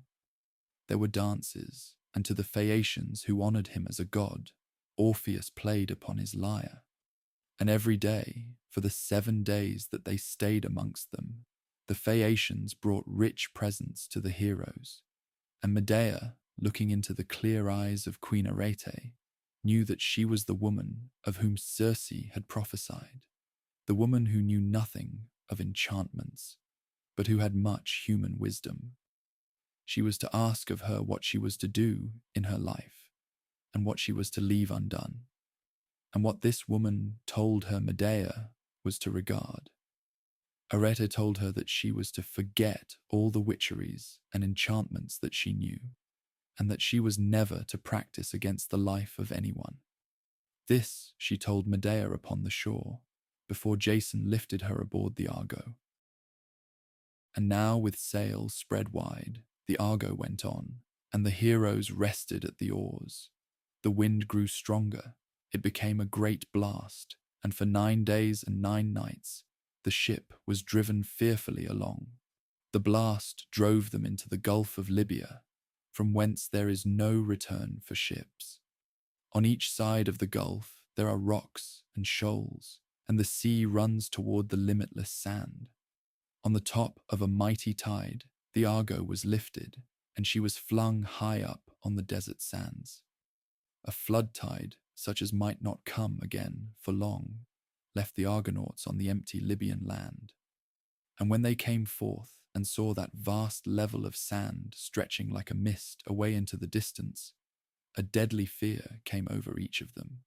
[SPEAKER 1] There were dances, and to the Phaeacians who honored him as a god, Orpheus played upon his lyre. And every day, for the 7 days that they stayed amongst them, the Phaeacians brought rich presents to the heroes. And Medea, looking into the clear eyes of Queen Arete, knew that she was the woman of whom Circe had prophesied, the woman who knew nothing of enchantments, but who had much human wisdom. She was to ask of her what she was to do in her life, and what she was to leave undone. And what this woman told her Medea was to regard. Arete told her that she was to forget all the witcheries and enchantments that she knew, and that she was never to practice against the life of anyone. This she told Medea upon the shore, before Jason lifted her aboard the Argo. And now with sails spread wide, the Argo went on, and the heroes rested at the oars. The wind grew stronger, it became a great blast, and for 9 days and 9 nights, the ship was driven fearfully along. The blast drove them into the Gulf of Libya, from whence there is no return for ships. On each side of the gulf there are rocks and shoals, and the sea runs toward the limitless sand. On the top of a mighty tide, the Argo was lifted, and she was flung high up on the desert sands. A flood tide, such as might not come again for long, left the Argonauts on the empty Libyan land. And when they came forth and saw that vast level of sand stretching like a mist away into the distance, a deadly fear came over each of them.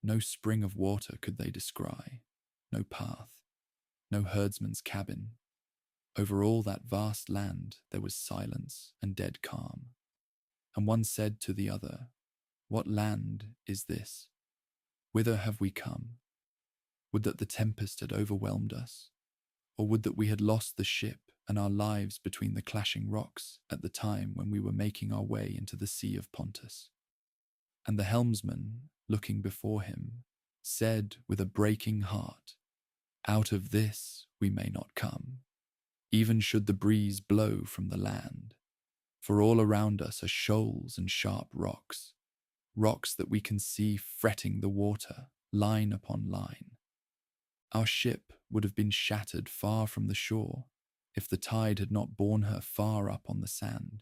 [SPEAKER 1] No spring of water could they descry, no path, no herdsman's cabin. Over all that vast land there was silence and dead calm. And one said to the other, "What land is this? Whither have we come? Would that the tempest had overwhelmed us, or would that we had lost the ship and our lives between the clashing rocks at the time when we were making our way into the Sea of Pontus." And the helmsman, looking before him, said with a breaking heart, "Out of this we may not come, even should the breeze blow from the land. For all around us are shoals and sharp rocks, rocks that we can see fretting the water, line upon line. Our ship would have been shattered far from the shore, if the tide had not borne her far up on the sand.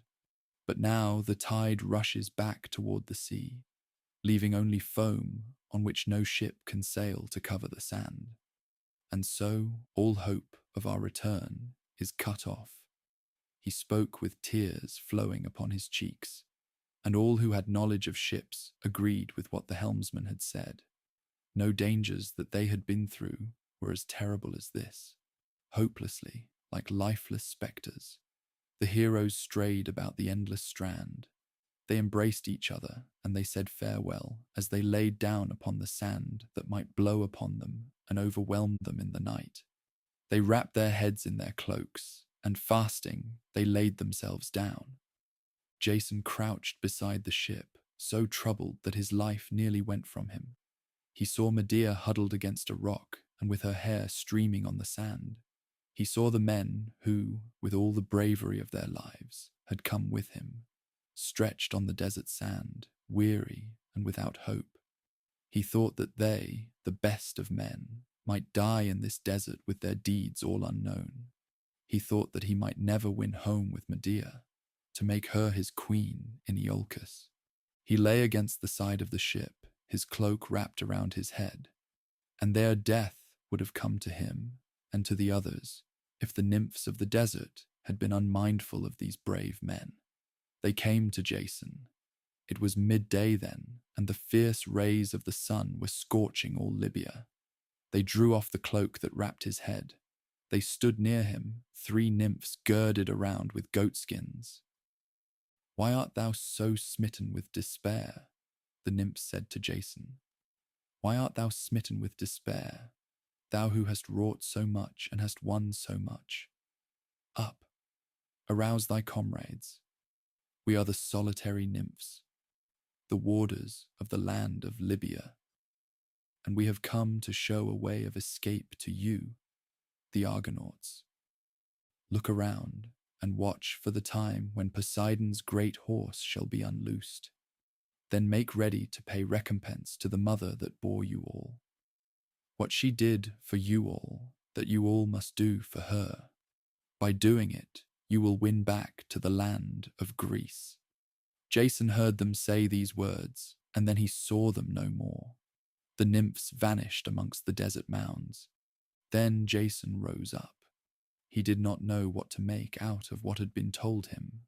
[SPEAKER 1] But now the tide rushes back toward the sea, leaving only foam on which no ship can sail to cover the sand. And so all hope of our return is cut off. He spoke with tears flowing upon his cheeks, and all who had knowledge of ships agreed with what the helmsman had said. No dangers that they had been through were as terrible as this. Hopelessly, like lifeless spectres, the heroes strayed about the endless strand. They embraced each other, and they said farewell as they laid down upon the sand that might blow upon them and overwhelm them in the night. They wrapped their heads in their cloaks, and fasting, they laid themselves down. Jason crouched beside the ship, so troubled that his life nearly went from him. He saw Medea huddled against a rock and with her hair streaming on the sand. He saw the men who, with all the bravery of their lives, had come with him, stretched on the desert sand, weary and without hope. He thought that they, the best of men, might die in this desert with their deeds all unknown. He thought that he might never win home with Medea, to make her his queen in Iolcus. He lay against the side of the ship, his cloak wrapped around his head, and there death would have come to him and to the others if the nymphs of the desert had been unmindful of these brave men. They came to Jason. It was midday then, and the fierce rays of the sun were scorching all Libya. They drew off the cloak that wrapped his head. They stood near him, 3 nymphs girded around with goatskins. "Why art thou so smitten with despair?" the nymphs said to Jason. "Why art thou smitten with despair, thou who hast wrought so much and hast won so much? Up, arouse thy comrades. We are the solitary nymphs, the warders of the land of Libya, and we have come to show a way of escape to you, the Argonauts. Look around and watch for the time when Poseidon's great horse shall be unloosed. Then make ready to pay recompense to the mother that bore you all. What she did for you all, that you all must do for her. By doing it, you will win back to the land of Greece." Jason heard them say these words, and then he saw them no more. The nymphs vanished amongst the desert mounds. Then Jason rose up. He did not know what to make out of what had been told him,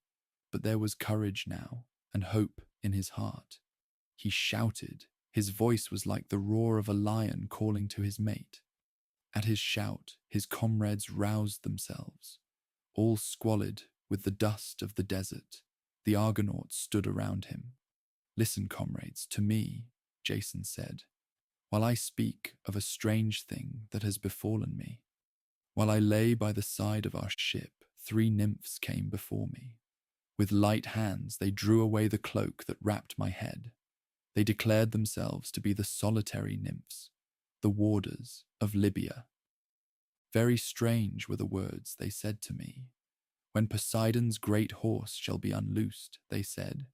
[SPEAKER 1] but there was courage now and hope in his heart. He shouted. His voice was like the roar of a lion calling to his mate. At his shout, his comrades roused themselves. All squalid with the dust of the desert, the Argonauts stood around him. "Listen, comrades, to me," Jason said, "while I speak of a strange thing that has befallen me. While I lay by the side of our ship, 3 nymphs came before me. With light hands they drew away the cloak that wrapped my head. They declared themselves to be the solitary nymphs, the warders of Libya. Very strange were the words they said to me. When Poseidon's great horse shall be unloosed, they said,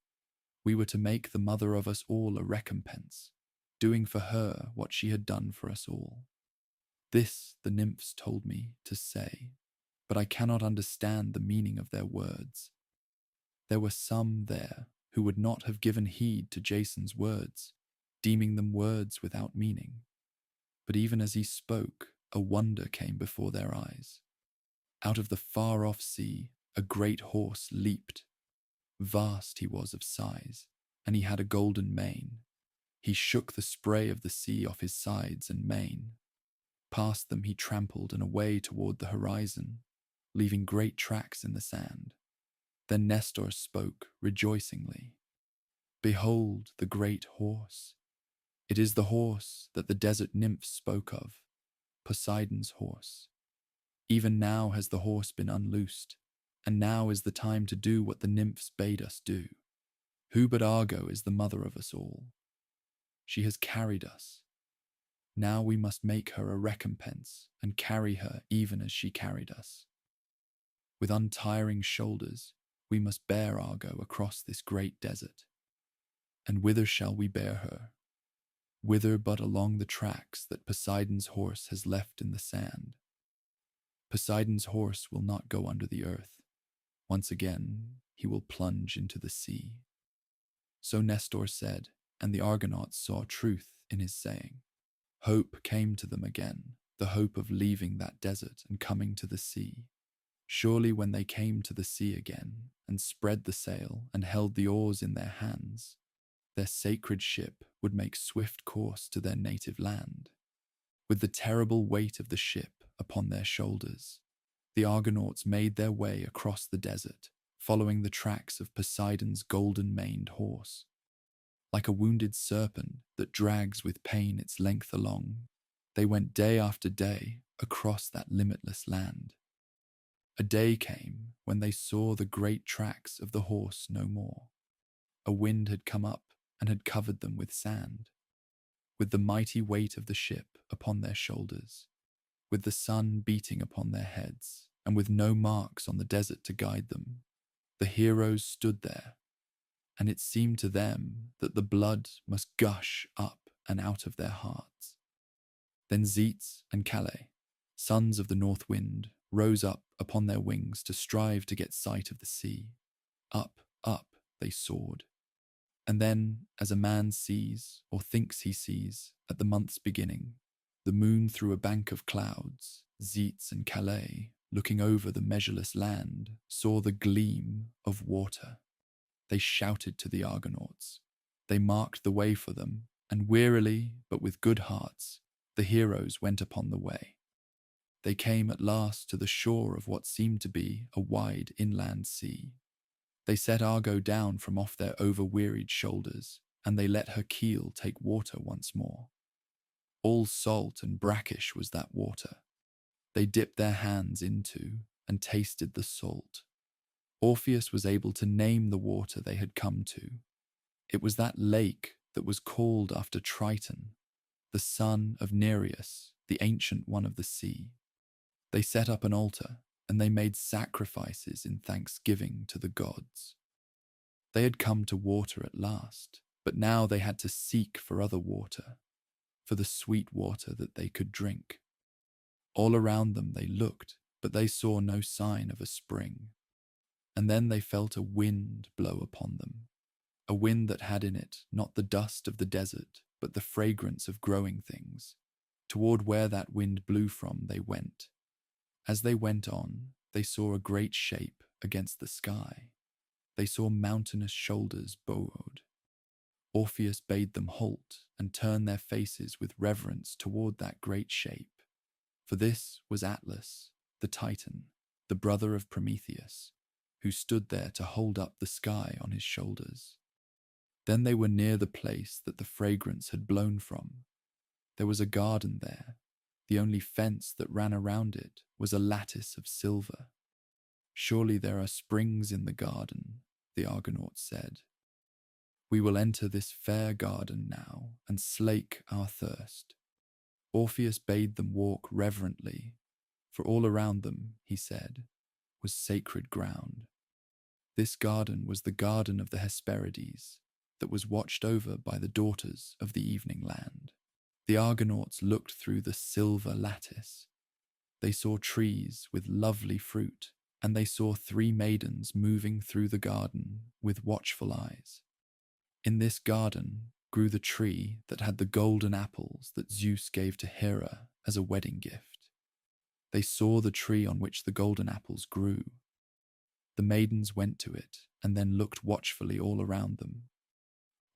[SPEAKER 1] we were to make the mother of us all a recompense, doing for her what she had done for us all. This the nymphs told me to say, but I cannot understand the meaning of their words. There were some there who would not have given heed to Jason's words, deeming them words without meaning. But even as he spoke, a wonder came before their eyes. Out of the far-off sea, a great horse leaped. Vast he was of size, and he had a golden mane. He shook the spray of the sea off his sides and mane. Past them he trampled and away toward the horizon, leaving great tracks in the sand. Then Nestor spoke rejoicingly. Behold the great horse. It is the horse that the desert nymphs spoke of, Poseidon's horse. Even now has the horse been unloosed, and now is the time to do what the nymphs bade us do. Who but Argo is the mother of us all? She has carried us. Now we must make her a recompense and carry her even as she carried us. With untiring shoulders, we must bear Argo across this great desert. And whither shall we bear her? Whither but along the tracks that Poseidon's horse has left in the sand? Poseidon's horse will not go under the earth. Once again, he will plunge into the sea. So Nestor said, and the Argonauts saw truth in his saying. Hope came to them again, the hope of leaving that desert and coming to the sea. Surely when they came to the sea again, and spread the sail and held the oars in their hands, their sacred ship would make swift course to their native land. With the terrible weight of the ship upon their shoulders, the Argonauts made their way across the desert, following the tracks of Poseidon's golden-maned horse. Like a wounded serpent that drags with pain its length along, they went day after day across that limitless land. A day came when they saw the great tracks of the horse no more. A wind had come up and had covered them with sand. With the mighty weight of the ship upon their shoulders, with the sun beating upon their heads, and with no marks on the desert to guide them, the heroes stood there, and it seemed to them that the blood must gush up and out of their hearts. Then Zeus and Calais, sons of the north wind, rose up upon their wings to strive to get sight of the sea. Up, up they soared. And then, as a man sees, or thinks he sees, at the month's beginning, the moon through a bank of clouds, Zeus and Calais, looking over the measureless land, saw the gleam of water. They shouted to the Argonauts. They marked the way for them, and wearily, but with good hearts, the heroes went upon the way. They came at last to the shore of what seemed to be a wide inland sea. They set Argo down from off their over-wearied shoulders, and they let her keel take water once more. All salt and brackish was that water. They dipped their hands into and tasted the salt. Orpheus was able to name the water they had come to. It was that lake that was called after Triton, the son of Nereus, the ancient one of the sea. They set up an altar, and they made sacrifices in thanksgiving to the gods. They had come to water at last, but now they had to seek for other water, for the sweet water that they could drink. All around them they looked, but they saw no sign of a spring. And then they felt a wind blow upon them, a wind that had in it not the dust of the desert, but the fragrance of growing things. Toward where that wind blew from they went. As they went on, they saw a great shape against the sky. They saw mountainous shoulders bowed. Orpheus bade them halt and turn their faces with reverence toward that great shape. For this was Atlas, the Titan, the brother of Prometheus, who stood there to hold up the sky on his shoulders. Then they were near the place that the fragrance had blown from. There was a garden there. The only fence that ran around it was a lattice of silver. Surely there are springs in the garden, the Argonauts said. We will enter this fair garden now and slake our thirst. Orpheus bade them walk reverently, for all around them, he said, was sacred ground. This garden was the garden of the Hesperides, that was watched over by the daughters of the evening land. The Argonauts looked through the silver lattice. They saw trees with lovely fruit, and they saw 3 maidens moving through the garden with watchful eyes. In this garden grew the tree that had the golden apples that Zeus gave to Hera as a wedding gift. They saw the tree on which the golden apples grew. The maidens went to it and then looked watchfully all around them.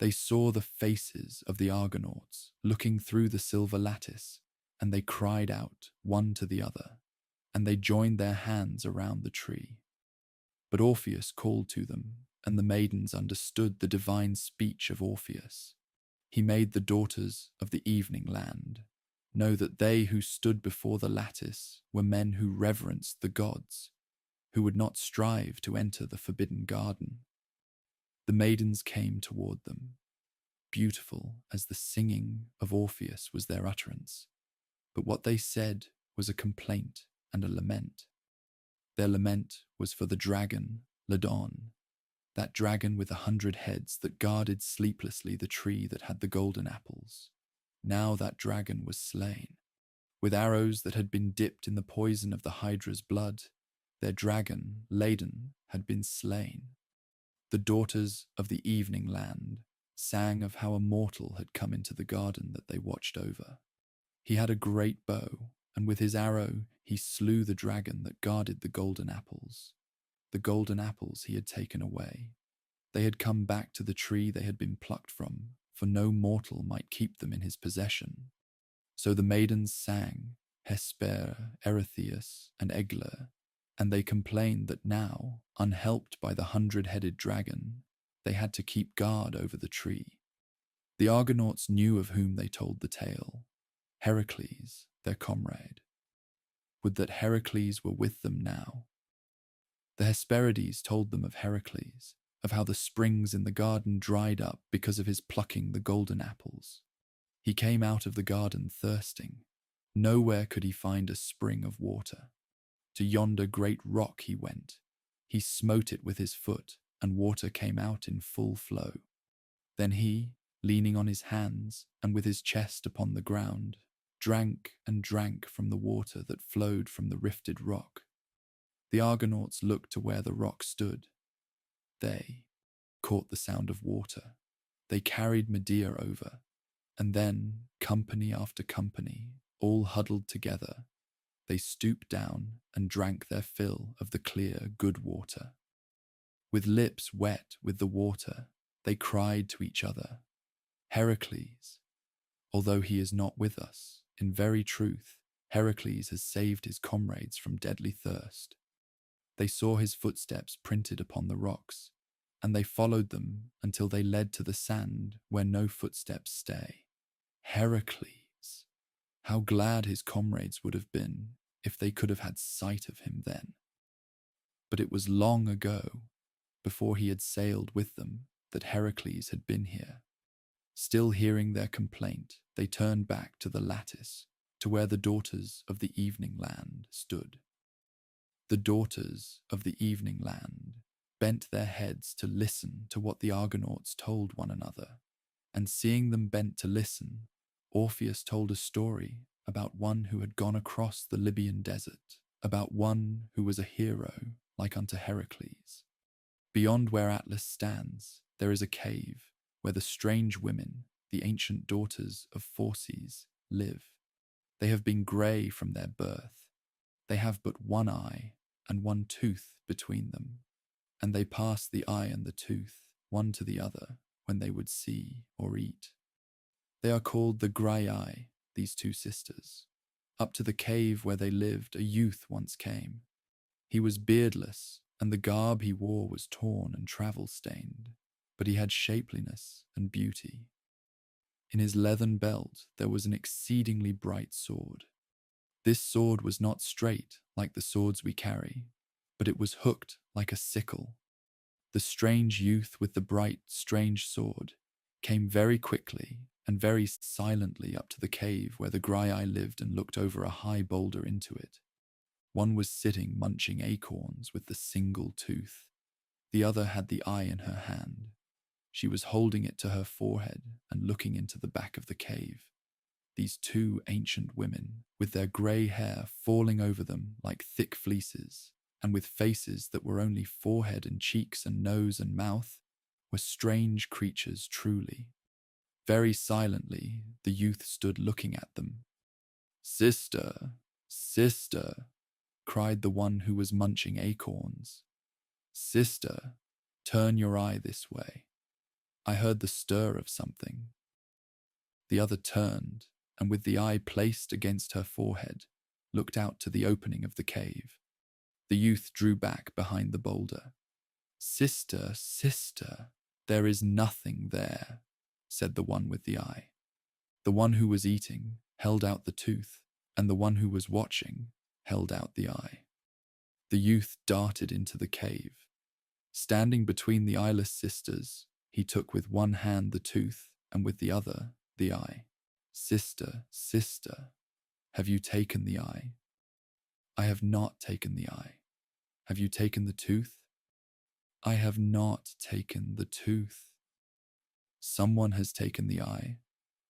[SPEAKER 1] They saw the faces of the Argonauts looking through the silver lattice, and they cried out one to the other, and they joined their hands around the tree. But Orpheus called to them, and the maidens understood the divine speech of Orpheus. He made the daughters of the evening land know that they who stood before the lattice were men who reverenced the gods, who would not strive to enter the forbidden garden. The maidens came toward them. Beautiful as the singing of Orpheus was their utterance, but what they said was a complaint and a lament. Their lament was for the dragon, Ladon, that dragon with 100 heads that guarded sleeplessly the tree that had the golden apples. Now that dragon was slain. With arrows that had been dipped in the poison of the Hydra's blood, their dragon, Ladon, had been slain. The daughters of the evening land sang of how a mortal had come into the garden that they watched over. He had a great bow, and with his arrow he slew the dragon that guarded the golden apples. The golden apples he had taken away. They had come back to the tree they had been plucked from, for no mortal might keep them in his possession. So the maidens sang, Hesper, Ereutheus, and Egler, and they complained that now, unhelped by the 100-headed dragon, they had to keep guard over the tree. The Argonauts knew of whom they told the tale, Heracles, their comrade. Would that Heracles were with them now. The Hesperides told them of Heracles, of how the springs in the garden dried up because of his plucking the golden apples. He came out of the garden thirsting. Nowhere could he find a spring of water. To yonder great rock he went. He smote it with his foot, and water came out in full flow. Then he, leaning on his hands and with his chest upon the ground, drank and drank from the water that flowed from the rifted rock. The Argonauts looked to where the rock stood. They caught the sound of water. They carried Medea over, and then, company after company, all huddled together, they stooped down and drank their fill of the clear, good water. With lips wet with the water, they cried to each other, Heracles, although he is not with us, in very truth, Heracles has saved his comrades from deadly thirst. They saw his footsteps printed upon the rocks, and they followed them until they led to the sand where no footsteps stay. Heracles! How glad his comrades would have been if they could have had sight of him then. But it was long ago, before he had sailed with them, that Heracles had been here. Still hearing their complaint, they turned back to the lattice, to where the daughters of the evening land stood. The daughters of the evening land bent their heads to listen to what the Argonauts told one another, and seeing them bent to listen, Orpheus told a story about one who had gone across the Libyan desert, about one who was a hero like unto Heracles. Beyond where Atlas stands, there is a cave where the strange women, the ancient daughters of Phorcys, live. They have been grey from their birth. They have but one eye and one tooth between them, and they pass the eye and the tooth one to the other when they would see or eat. They are called the Graii, these two sisters. Up to the cave where they lived a youth once came. He was beardless, and the garb he wore was torn and travel-stained, but he had shapeliness and beauty. In his leathern belt there was an exceedingly bright sword. This sword was not straight like the swords we carry, but it was hooked like a sickle. The strange youth with the bright, strange sword came very quickly and very silently up to the cave where the Graii lived and looked over a high boulder into it. One was sitting munching acorns with the single tooth. The other had the eye in her hand. She was holding it to her forehead and looking into the back of the cave. These two ancient women, with their grey hair falling over them like thick fleeces, and with faces that were only forehead and cheeks and nose and mouth, were strange creatures truly. Very silently, the youth stood looking at them. "Sister, sister," cried the one who was munching acorns. "Sister, turn your eye this way. I heard the stir of something." The other turned, and with the eye placed against her forehead, looked out to the opening of the cave. The youth drew back behind the boulder. "Sister, sister, there is nothing there," said the one with the eye. The one who was eating held out the tooth, and the one who was watching held out the eye. The youth darted into the cave. Standing between the eyeless sisters, he took with one hand the tooth and with the other the eye. "Sister, sister, have you taken the eye?" "I have not taken the eye." "Have you taken the tooth?" "I have not taken the tooth." "Someone has taken the eye,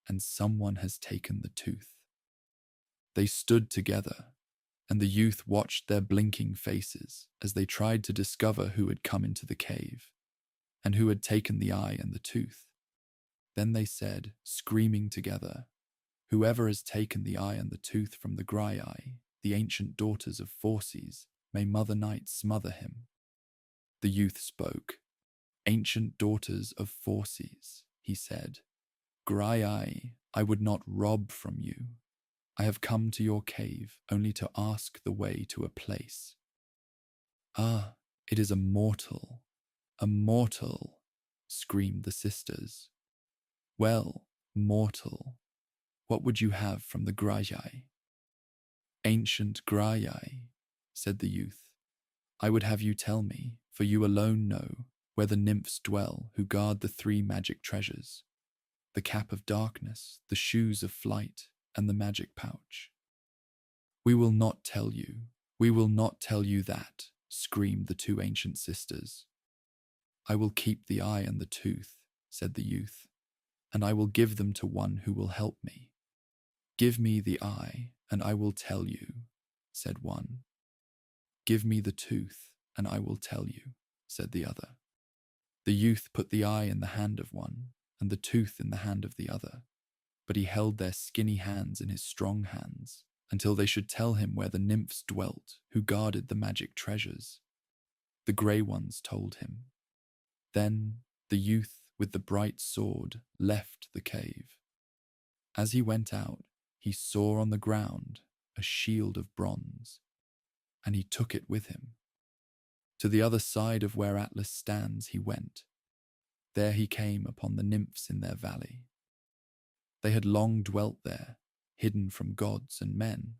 [SPEAKER 1] and someone has taken the tooth." They stood together, and the youth watched their blinking faces as they tried to discover who had come into the cave, and who had taken the eye and the tooth. Then they said, screaming together, "Whoever has taken the eye and the tooth from the Graiai, the ancient daughters of Phorcys, may Mother Night smother him." The youth spoke. "Ancient daughters of Phorcys," he said, "Graiai, I would not rob from you. I have come to your cave only to ask the way to a place." "Ah, it is a mortal, screamed the sisters. "Well, mortal, what would you have from the Graiai?" "Ancient Graiai," said the youth, "I would have you tell me, for you alone know, where the nymphs dwell who guard the three magic treasures, the cap of darkness, the shoes of flight, and the magic pouch." "We will not tell you, we will not tell you that," screamed the two ancient sisters. "I will keep the eye and the tooth," said the youth, "and I will give them to one who will help me." "Give me the eye, and I will tell you," said one. "Give me the tooth, and I will tell you," said the other. The youth put the eye in the hand of one, and the tooth in the hand of the other, but he held their skinny hands in his strong hands, until they should tell him where the nymphs dwelt who guarded the magic treasures. The grey ones told him. Then the youth with the bright sword left the cave. As he went out, he saw on the ground a shield of bronze, and he took it with him. To the other side of where Atlas stands he went. There he came upon the nymphs in their valley. They had long dwelt there, hidden from gods and men,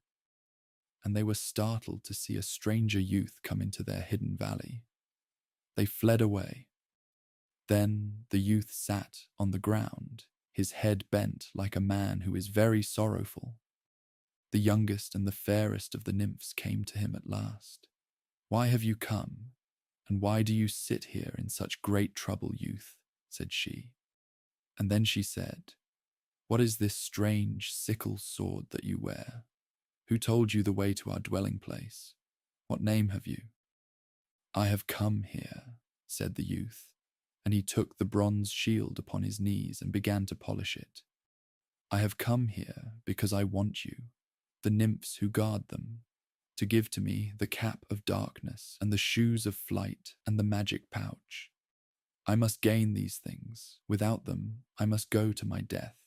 [SPEAKER 1] and they were startled to see a stranger youth come into their hidden valley. They fled away. Then the youth sat on the ground, his head bent like a man who is very sorrowful. The youngest and the fairest of the nymphs came to him at last. "Why have you come, and why do you sit here in such great trouble, youth?" said she. And then she said, "What is this strange sickle sword that you wear? Who told you the way to our dwelling place? What name have you?" "I have come here," said the youth, and he took the bronze shield upon his knees and began to polish it. "I have come here because I want you, the nymphs who guard them, to give to me the cap of darkness and the shoes of flight and the magic pouch. I must gain these things. Without them, I must go to my death.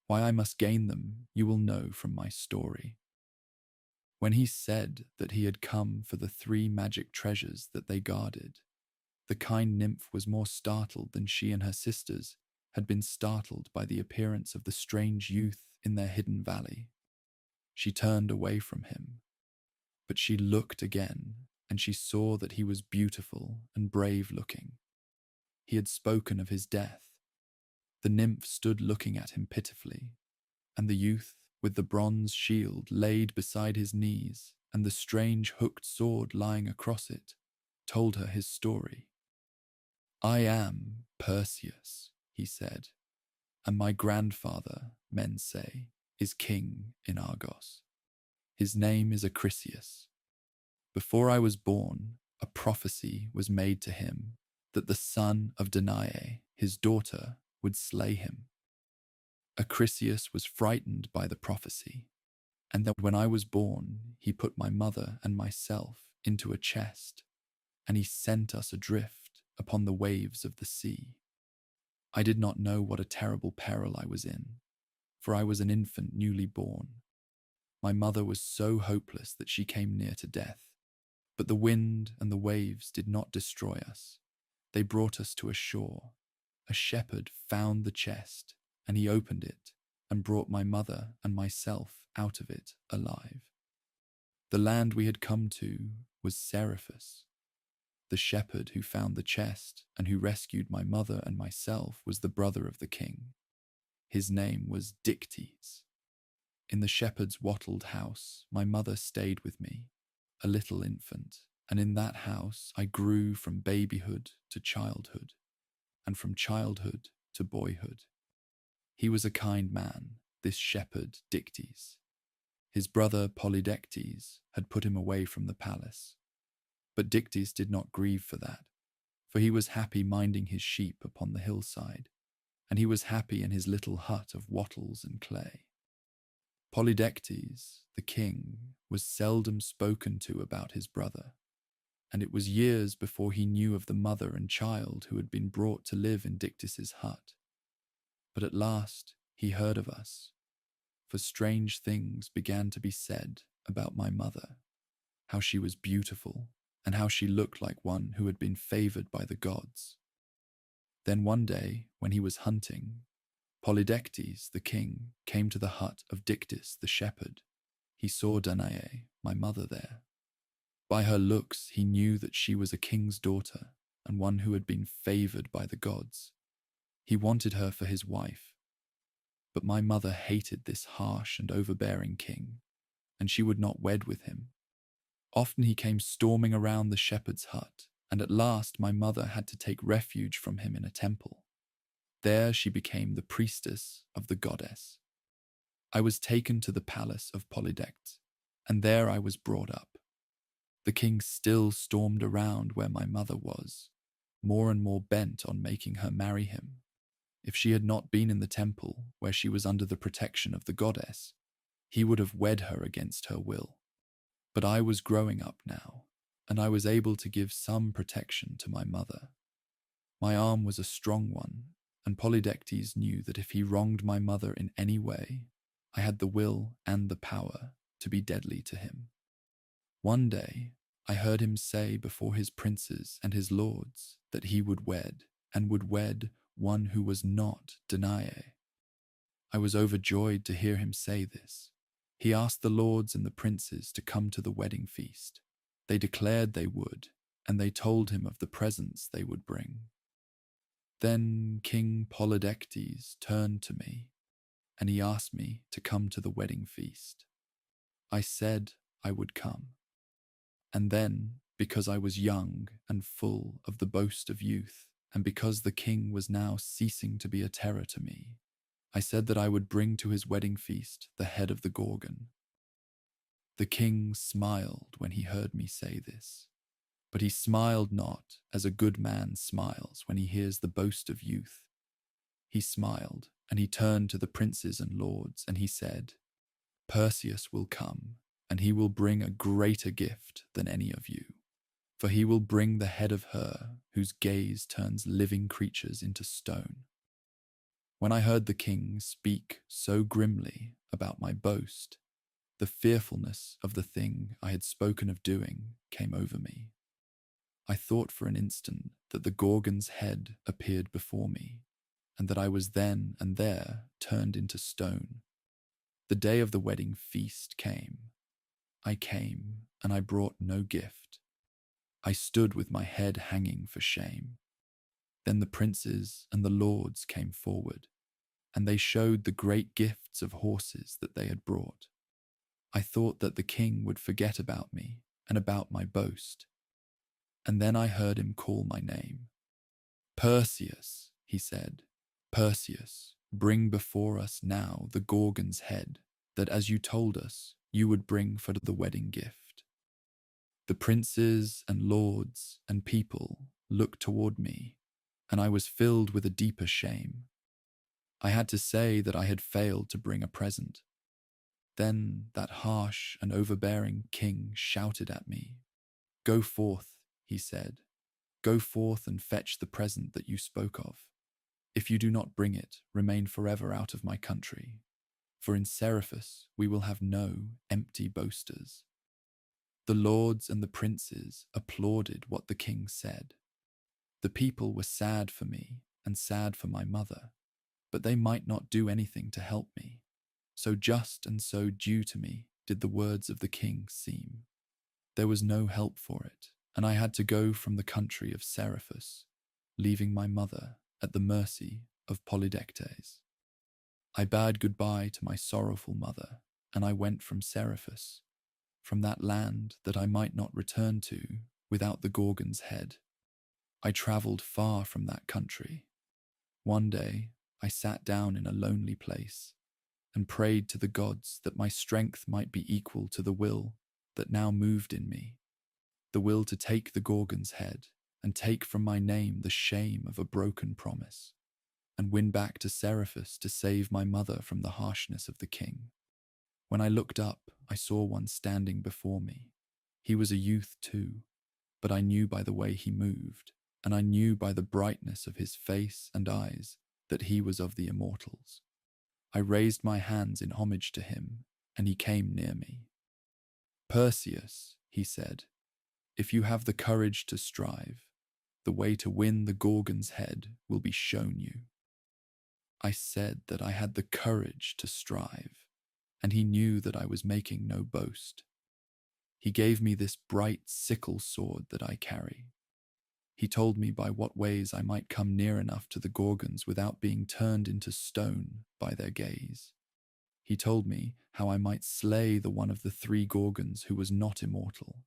[SPEAKER 1] Why I must gain them, you will know from my story." When he said that he had come for the three magic treasures that they guarded, the kind nymph was more startled than she and her sisters had been startled by the appearance of the strange youth in their hidden valley. She turned away from him, but she looked again, and she saw that he was beautiful and brave-looking. He had spoken of his death. The nymph stood looking at him pitifully, and the youth, with the bronze shield laid beside his knees and the strange hooked sword lying across it, told her his story. "I am Perseus," he said, "and my grandfather, men say, is king in Argos. His name is Acrisius. Before I was born, a prophecy was made to him that the son of Danae, his daughter, would slay him. Acrisius was frightened by the prophecy, and that when I was born, he put my mother and myself into a chest, and he sent us adrift upon the waves of the sea. I did not know what a terrible peril I was in, for I was an infant newly born. My mother was so hopeless that she came near to death, but the wind and the waves did not destroy us. They brought us to a shore. A shepherd found the chest, and he opened it and brought my mother and myself out of it alive. The land we had come to was Seriphus. The shepherd who found the chest and who rescued my mother and myself was the brother of the king. His name was Dictys. In the shepherd's wattled house, my mother stayed with me, a little infant, and in that house I grew from babyhood to childhood, and from childhood to boyhood. He was a kind man, this shepherd Dictys. His brother Polydectes had put him away from the palace. But Dictys did not grieve for that, for he was happy minding his sheep upon the hillside, and he was happy in his little hut of wattles and clay. Polydectes, the king, was seldom spoken to about his brother, and it was years before he knew of the mother and child who had been brought to live in Dictys's hut. But at last he heard of us, for strange things began to be said about my mother, how she was beautiful, and how she looked like one who had been favored by the gods. Then one day, when he was hunting, Polydectes, the king, came to the hut of Dictys the shepherd. He saw Danae, my mother, there. By her looks he knew that she was a king's daughter and one who had been favored by the gods. He wanted her for his wife. But my mother hated this harsh and overbearing king, and she would not wed with him. Often he came storming around the shepherd's hut, and at last my mother had to take refuge from him in a temple. There she became the priestess of the goddess. I was taken to the palace of Polydectes, and there I was brought up. The king still stormed around where my mother was, more and more bent on making her marry him. If she had not been in the temple, where she was under the protection of the goddess, he would have wed her against her will. But I was growing up now, and I was able to give some protection to my mother. My arm was a strong one, and Polydectes knew that if he wronged my mother in any way, I had the will and the power to be deadly to him. One day, I heard him say before his princes and his lords that he would wed, and would wed one who was not Danae. I was overjoyed to hear him say this. He asked the lords and the princes to come to the wedding feast. They declared they would, and they told him of the presents they would bring. Then King Polydectes turned to me, and he asked me to come to the wedding feast. I said I would come. And then, because I was young and full of the boast of youth, and because the king was now ceasing to be a terror to me, I said that I would bring to his wedding feast the head of the Gorgon. The king smiled when he heard me say this, but he smiled not as a good man smiles when he hears the boast of youth. He smiled, and he turned to the princes and lords, and he said, Perseus will come, and he will bring a greater gift than any of you. For he will bring the head of her whose gaze turns living creatures into stone. When I heard the king speak so grimly about my boast, the fearfulness of the thing I had spoken of doing came over me. I thought for an instant that the Gorgon's head appeared before me, and that I was then and there turned into stone. The day of the wedding feast came. I came, and I brought no gift. I stood with my head hanging for shame. Then the princes and the lords came forward, and they showed the great gifts of horses that they had brought. I thought that the king would forget about me and about my boast. And then I heard him call my name. Perseus, he said, Perseus, bring before us now the Gorgon's head, that as you told us, you would bring for the wedding gift. The princes and lords and people looked toward me, and I was filled with a deeper shame. I had to say that I had failed to bring a present. Then that harsh and overbearing king shouted at me. Go forth, he said. Go forth and fetch the present that you spoke of. If you do not bring it, remain forever out of my country. For in Seriphus we will have no empty boasters. The lords and the princes applauded what the king said. The people were sad for me and sad for my mother, but they might not do anything to help me. So just and so due to me did the words of the king seem. There was no help for it, and I had to go from the country of Seriphus, leaving my mother at the mercy of Polydectes. I bade goodbye to my sorrowful mother, and I went from Seriphus, from that land that I might not return to without the Gorgon's head. I travelled far from that country. One day I sat down in a lonely place, and prayed to the gods that my strength might be equal to the will that now moved in me, the will to take the Gorgon's head and take from my name the shame of a broken promise, and win back to Seriphus to save my mother from the harshness of the king. When I looked up, I saw one standing before me. He was a youth too, but I knew by the way he moved, and I knew by the brightness of his face and eyes that he was of the immortals. I raised my hands in homage to him, and he came near me. Perseus, he said, if you have the courage to strive, the way to win the Gorgon's head will be shown you. I said that I had the courage to strive, and he knew that I was making no boast. He gave me this bright sickle sword that I carry. He told me by what ways I might come near enough to the Gorgons without being turned into stone by their gaze. He told me how I might slay the one of the 3 Gorgons who was not immortal,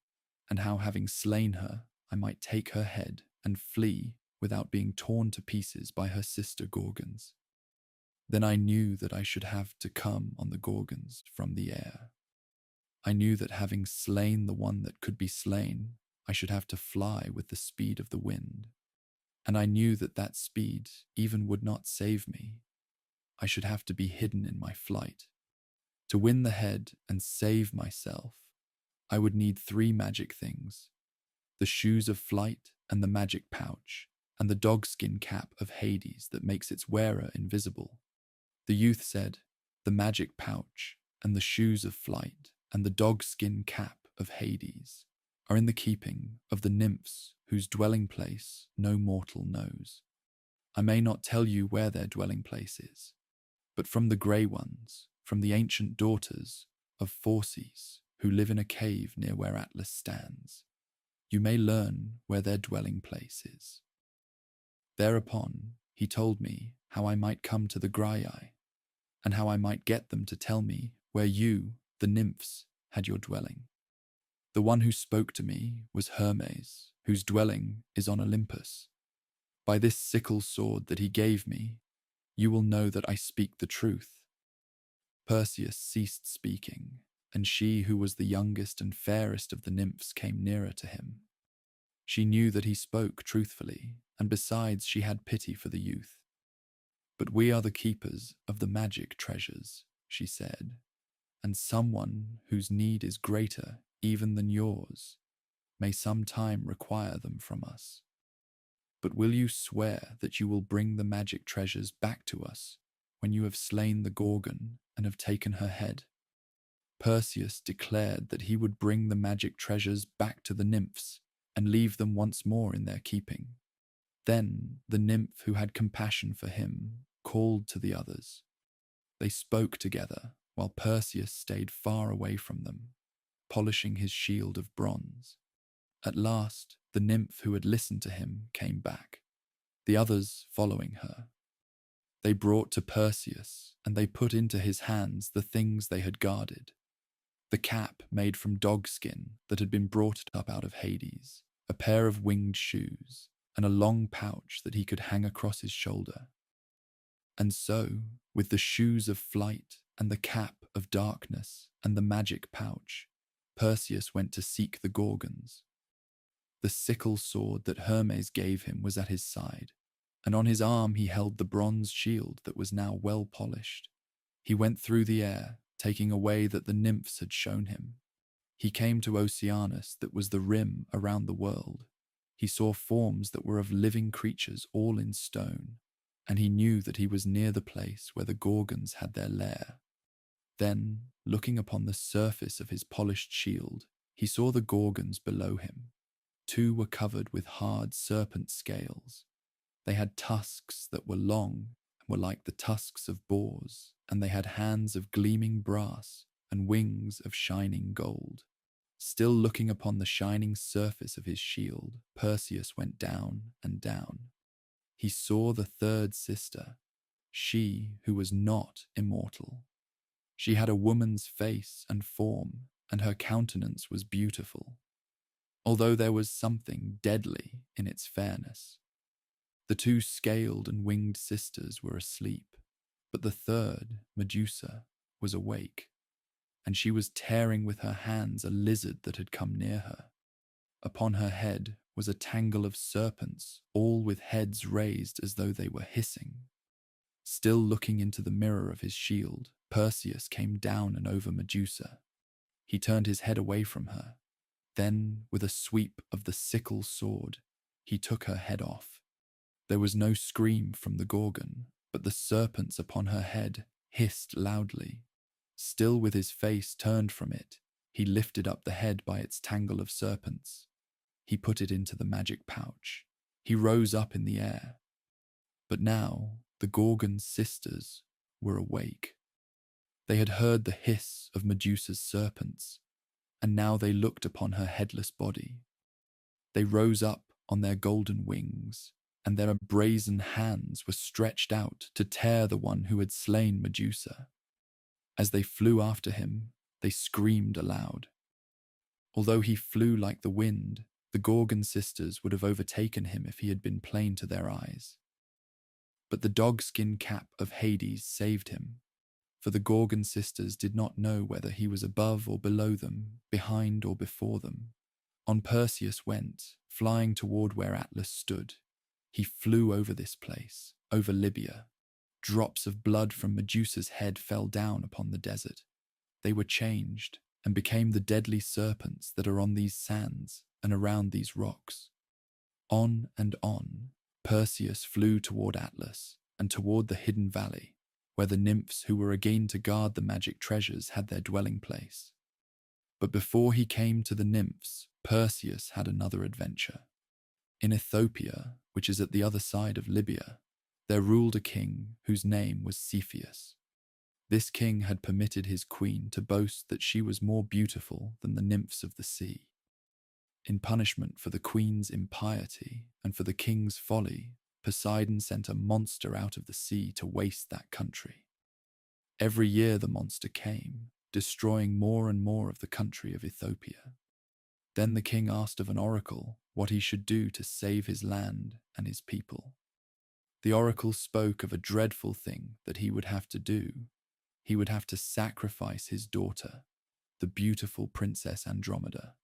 [SPEAKER 1] and how, having slain her, I might take her head and flee without being torn to pieces by her sister Gorgons. Then I knew that I should have to come on the Gorgons from the air. I knew that having slain the one that could be slain, I should have to fly with the speed of the wind. And I knew that that speed even would not save me. I should have to be hidden in my flight. To win the head and save myself, I would need 3 magic things: the shoes of flight and the magic pouch, and the dogskin cap of Hades that makes its wearer invisible. The youth said, the magic pouch and the shoes of flight and the dogskin cap of Hades are in the keeping of the nymphs whose dwelling place no mortal knows. I may not tell you where their dwelling place is, but from the grey ones, from the ancient daughters of Phaeacians who live in a cave near where Atlas stands, you may learn where their dwelling place is. Thereupon he told me how I might come to the Graiai, and how I might get them to tell me where you, the nymphs, had your dwelling. The one who spoke to me was Hermes, whose dwelling is on Olympus. By this sickle sword that he gave me, you will know that I speak the truth. Perseus ceased speaking, and she who was the youngest and fairest of the nymphs came nearer to him. She knew that he spoke truthfully, and besides she had pity for the youth. But we are the keepers of the magic treasures, she said, and someone whose need is greater even than yours may some time require them from us. But will you swear that you will bring the magic treasures back to us when you have slain the Gorgon and have taken her head? Perseus declared that he would bring the magic treasures back to the nymphs and leave them once more in their keeping. Then the nymph who had compassion for him called to the others. They spoke together while Perseus stayed far away from them, polishing his shield of bronze. At last, the nymph who had listened to him came back, the others following her. They brought to Perseus, and they put into his hands the things they had guarded: the cap made from dogskin that had been brought up out of Hades, a pair of winged shoes, and a long pouch that he could hang across his shoulder. And so, with the shoes of flight and the cap of darkness and the magic pouch, Perseus went to seek the Gorgons. The sickle sword that Hermes gave him was at his side, and on his arm he held the bronze shield that was now well polished. He went through the air, taking a way that the nymphs had shown him. He came to Oceanus that was the rim around the world. He saw forms that were of living creatures all in stone, and he knew that he was near the place where the Gorgons had their lair. Then, looking upon the surface of his polished shield, he saw the Gorgons below him. 2 were covered with hard serpent scales. They had tusks that were long and were like the tusks of boars, and they had hands of gleaming brass and wings of shining gold. Still looking upon the shining surface of his shield, Perseus went down and down. He saw the 3rd sister, she who was not immortal. She had a woman's face and form, and her countenance was beautiful, although there was something deadly in its fairness. The 2 scaled and winged sisters were asleep, but the 3rd, Medusa, was awake, and she was tearing with her hands a lizard that had come near her. Upon her head was a tangle of serpents, all with heads raised as though they were hissing. Still looking into the mirror of his shield, Perseus came down and over Medusa. He turned his head away from her. Then, with a sweep of the sickle sword, he took her head off. There was no scream from the Gorgon, but the serpents upon her head hissed loudly. Still with his face turned from it, he lifted up the head by its tangle of serpents. He put it into the magic pouch. He rose up in the air. But now the Gorgon's sisters were awake. They had heard the hiss of Medusa's serpents, and now they looked upon her headless body. They rose up on their golden wings, and their brazen hands were stretched out to tear the one who had slain Medusa. As they flew after him, they screamed aloud. Although he flew like the wind, the Gorgon sisters would have overtaken him if he had been plain to their eyes. But the dogskin cap of Hades saved him, for the Gorgon sisters did not know whether he was above or below them, behind or before them. On Perseus went, flying toward where Atlas stood. He flew over this place, over Libya. Drops of blood from Medusa's head fell down upon the desert. They were changed and became the deadly serpents that are on these sands and around these rocks. On and on, Perseus flew toward Atlas and toward the hidden valley, where the nymphs who were again to guard the magic treasures had their dwelling place. But before he came to the nymphs, Perseus had another adventure. In Ethiopia, which is at the other side of Libya, there ruled a king whose name was Cepheus. This king had permitted his queen to boast that she was more beautiful than the nymphs of the sea. In punishment for the queen's impiety and for the king's folly, Poseidon sent a monster out of the sea to waste that country. Every year the monster came, destroying more and more of the country of Ethiopia. Then the king asked of an oracle what he should do to save his land and his people. The oracle spoke of a dreadful thing that he would have to do. He would have to sacrifice his daughter, the beautiful Princess Andromeda.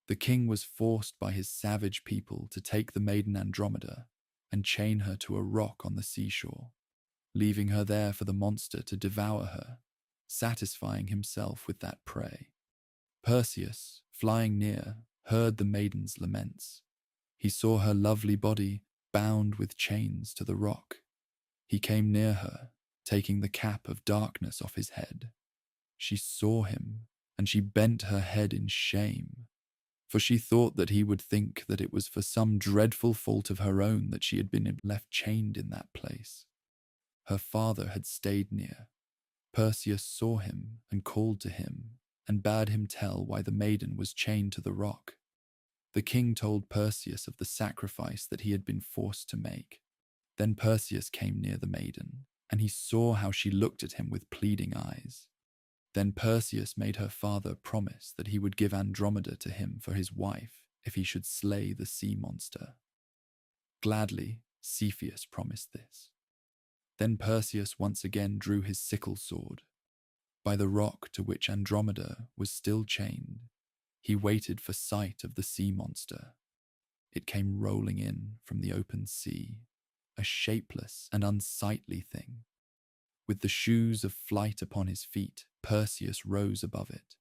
[SPEAKER 1] The king was forced by his savage people to take the maiden Andromeda and chain her to a rock on the seashore, leaving her there for the monster to devour her, satisfying himself with that prey. Perseus, flying near, heard the maiden's laments. He saw her lovely body bound with chains to the rock. He came near her, taking the cap of darkness off his head. She saw him, and she bent her head in shame, for she thought that he would think that it was for some dreadful fault of her own that she had been left chained in that place. Her father had stayed near. Perseus saw him and called to him and bade him tell why the maiden was chained to the rock. The king told Perseus of the sacrifice that he had been forced to make. Then Perseus came near the maiden, and he saw how she looked at him with pleading eyes. Then Perseus made her father promise that he would give Andromeda to him for his wife if he should slay the sea monster. Gladly, Cepheus promised this. Then Perseus once again drew his sickle sword. By the rock to which Andromeda was still chained, he waited for sight of the sea monster. It came rolling in from the open sea, a shapeless and unsightly thing. With the shoes of flight upon his feet, Perseus rose above it.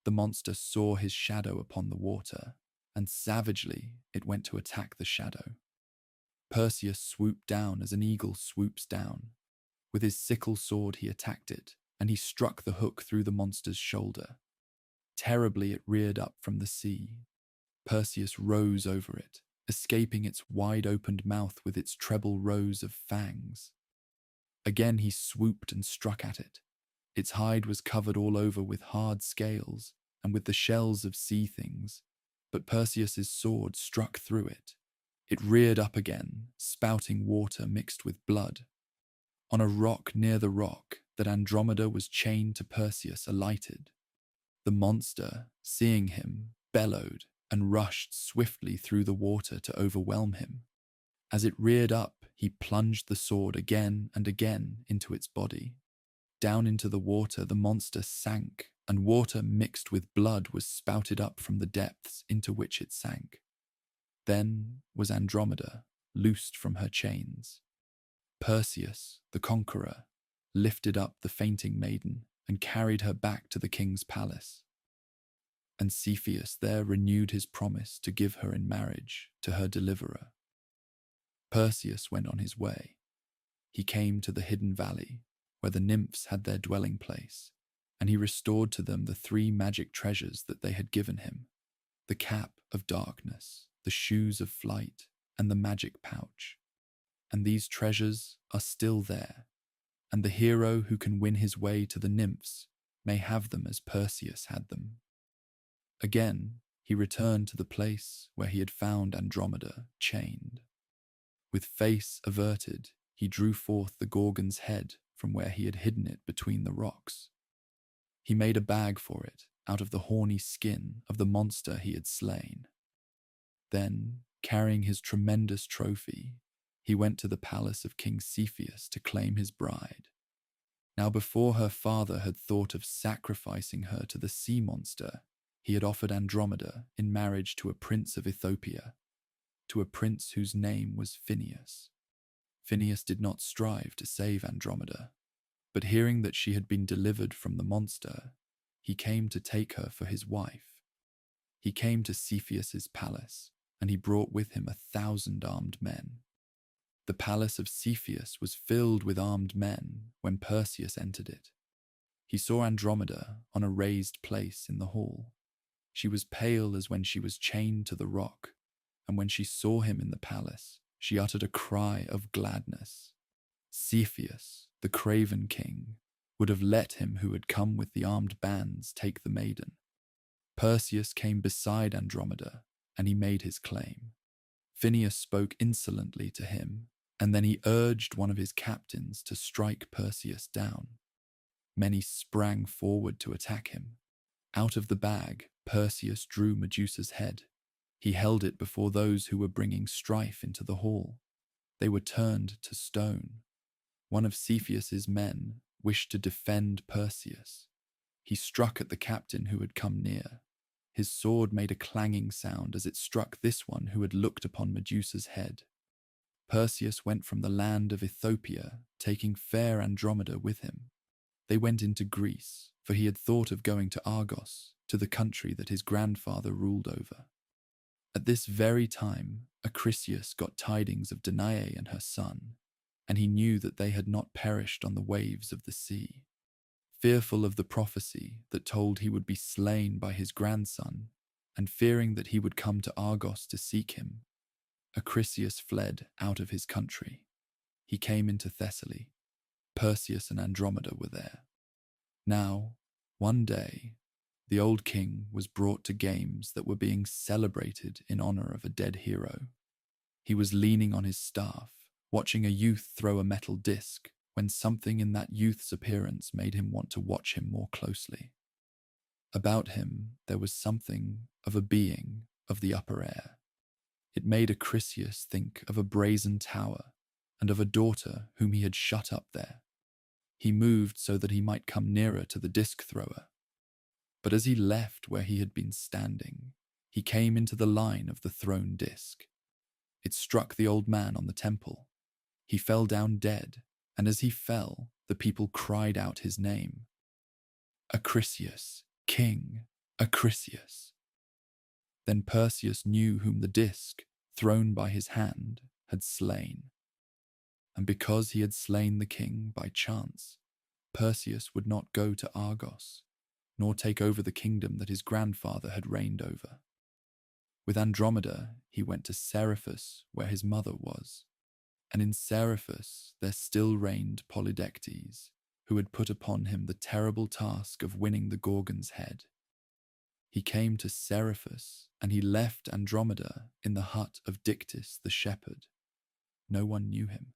[SPEAKER 1] The monster saw his shadow upon the water, and savagely it went to attack the shadow. Perseus swooped down as an eagle swoops down. With his sickle sword he attacked it, and he struck the hook through the monster's shoulder. Terribly it reared up from the sea. Perseus rose over it, escaping its wide-opened mouth with its treble rows of fangs. Again he swooped and struck at it. Its hide was covered all over with hard scales and with the shells of sea things, but Perseus's sword struck through it. It reared up again, spouting water mixed with blood. On a rock near the rock that Andromeda was chained to Perseus alighted. The monster, seeing him, bellowed and rushed swiftly through the water to overwhelm him. As it reared up, he plunged the sword again and again into its body. Down into the water the monster sank, and water mixed with blood was spouted up from the depths into which it sank. Then was Andromeda loosed from her chains. Perseus, the conqueror, lifted up the fainting maiden and carried her back to the king's palace. And Cepheus there renewed his promise to give her in marriage to her deliverer. Perseus went on his way. He came to the hidden valley, where the nymphs had their dwelling place, and he restored to them the 3 magic treasures that they had given him: the cap of darkness, the shoes of flight, and the magic pouch. And these treasures are still there, and the hero who can win his way to the nymphs may have them as Perseus had them. Again, he returned to the place where he had found Andromeda chained. With face averted, he drew forth the Gorgon's head from where he had hidden it between the rocks. He made a bag for it out of the horny skin of the monster he had slain. Then, carrying his tremendous trophy, he went to the palace of King Cepheus to claim his bride. Now before her father had thought of sacrificing her to the sea monster, he had offered Andromeda in marriage to a prince of Ethiopia, to a prince whose name was Phineus. Phineus did not strive to save Andromeda, but hearing that she had been delivered from the monster, he came to take her for his wife. He came to Cepheus's palace, and he brought with him 1,000 armed men. The palace of Cepheus was filled with armed men when Perseus entered it. He saw Andromeda on a raised place in the hall. She was pale as when she was chained to the rock, and when she saw him in the palace, she uttered a cry of gladness. Cepheus, the craven king, would have let him who had come with the armed bands take the maiden. Perseus came beside Andromeda, and he made his claim. Phineus spoke insolently to him, and then he urged one of his captains to strike Perseus down. Many sprang forward to attack him. Out of the bag, Perseus drew Medusa's head. He held it before those who were bringing strife into the hall. They were turned to stone. One of Cepheus's men wished to defend Perseus. He struck at the captain who had come near. His sword made a clanging sound as it struck this one who had looked upon Medusa's head. Perseus went from the land of Ethiopia, taking fair Andromeda with him. They went into Greece, for he had thought of going to Argos, to the country that his grandfather ruled over. At this very time, Acrisius got tidings of Danae and her son, and he knew that they had not perished on the waves of the sea. Fearful of the prophecy that told he would be slain by his grandson, and fearing that he would come to Argos to seek him, Acrisius fled out of his country. He came into Thessaly. Perseus and Andromeda were there. Now, one day, the old king was brought to games that were being celebrated in honor of a dead hero. He was leaning on his staff, watching a youth throw a metal disc, when something in that youth's appearance made him want to watch him more closely. About him there was something of a being of the upper air. It made Acrisius think of a brazen tower and of a daughter whom he had shut up there. He moved so that he might come nearer to the disc thrower. But as he left where he had been standing, he came into the line of the thrown disc. It struck the old man on the temple. He fell down dead, and as he fell, the people cried out his name. Acrisius, King, Acrisius. Then Perseus knew whom the disc, thrown by his hand, had slain. And because he had slain the king by chance, Perseus would not go to Argos, nor take over the kingdom that his grandfather had reigned over. With Andromeda, he went to Seriphus, where his mother was. And in Seriphus there still reigned Polydectes, who had put upon him the terrible task of winning the Gorgon's head. He came to Seriphus, and he left Andromeda in the hut of Dictys the shepherd. No one knew him.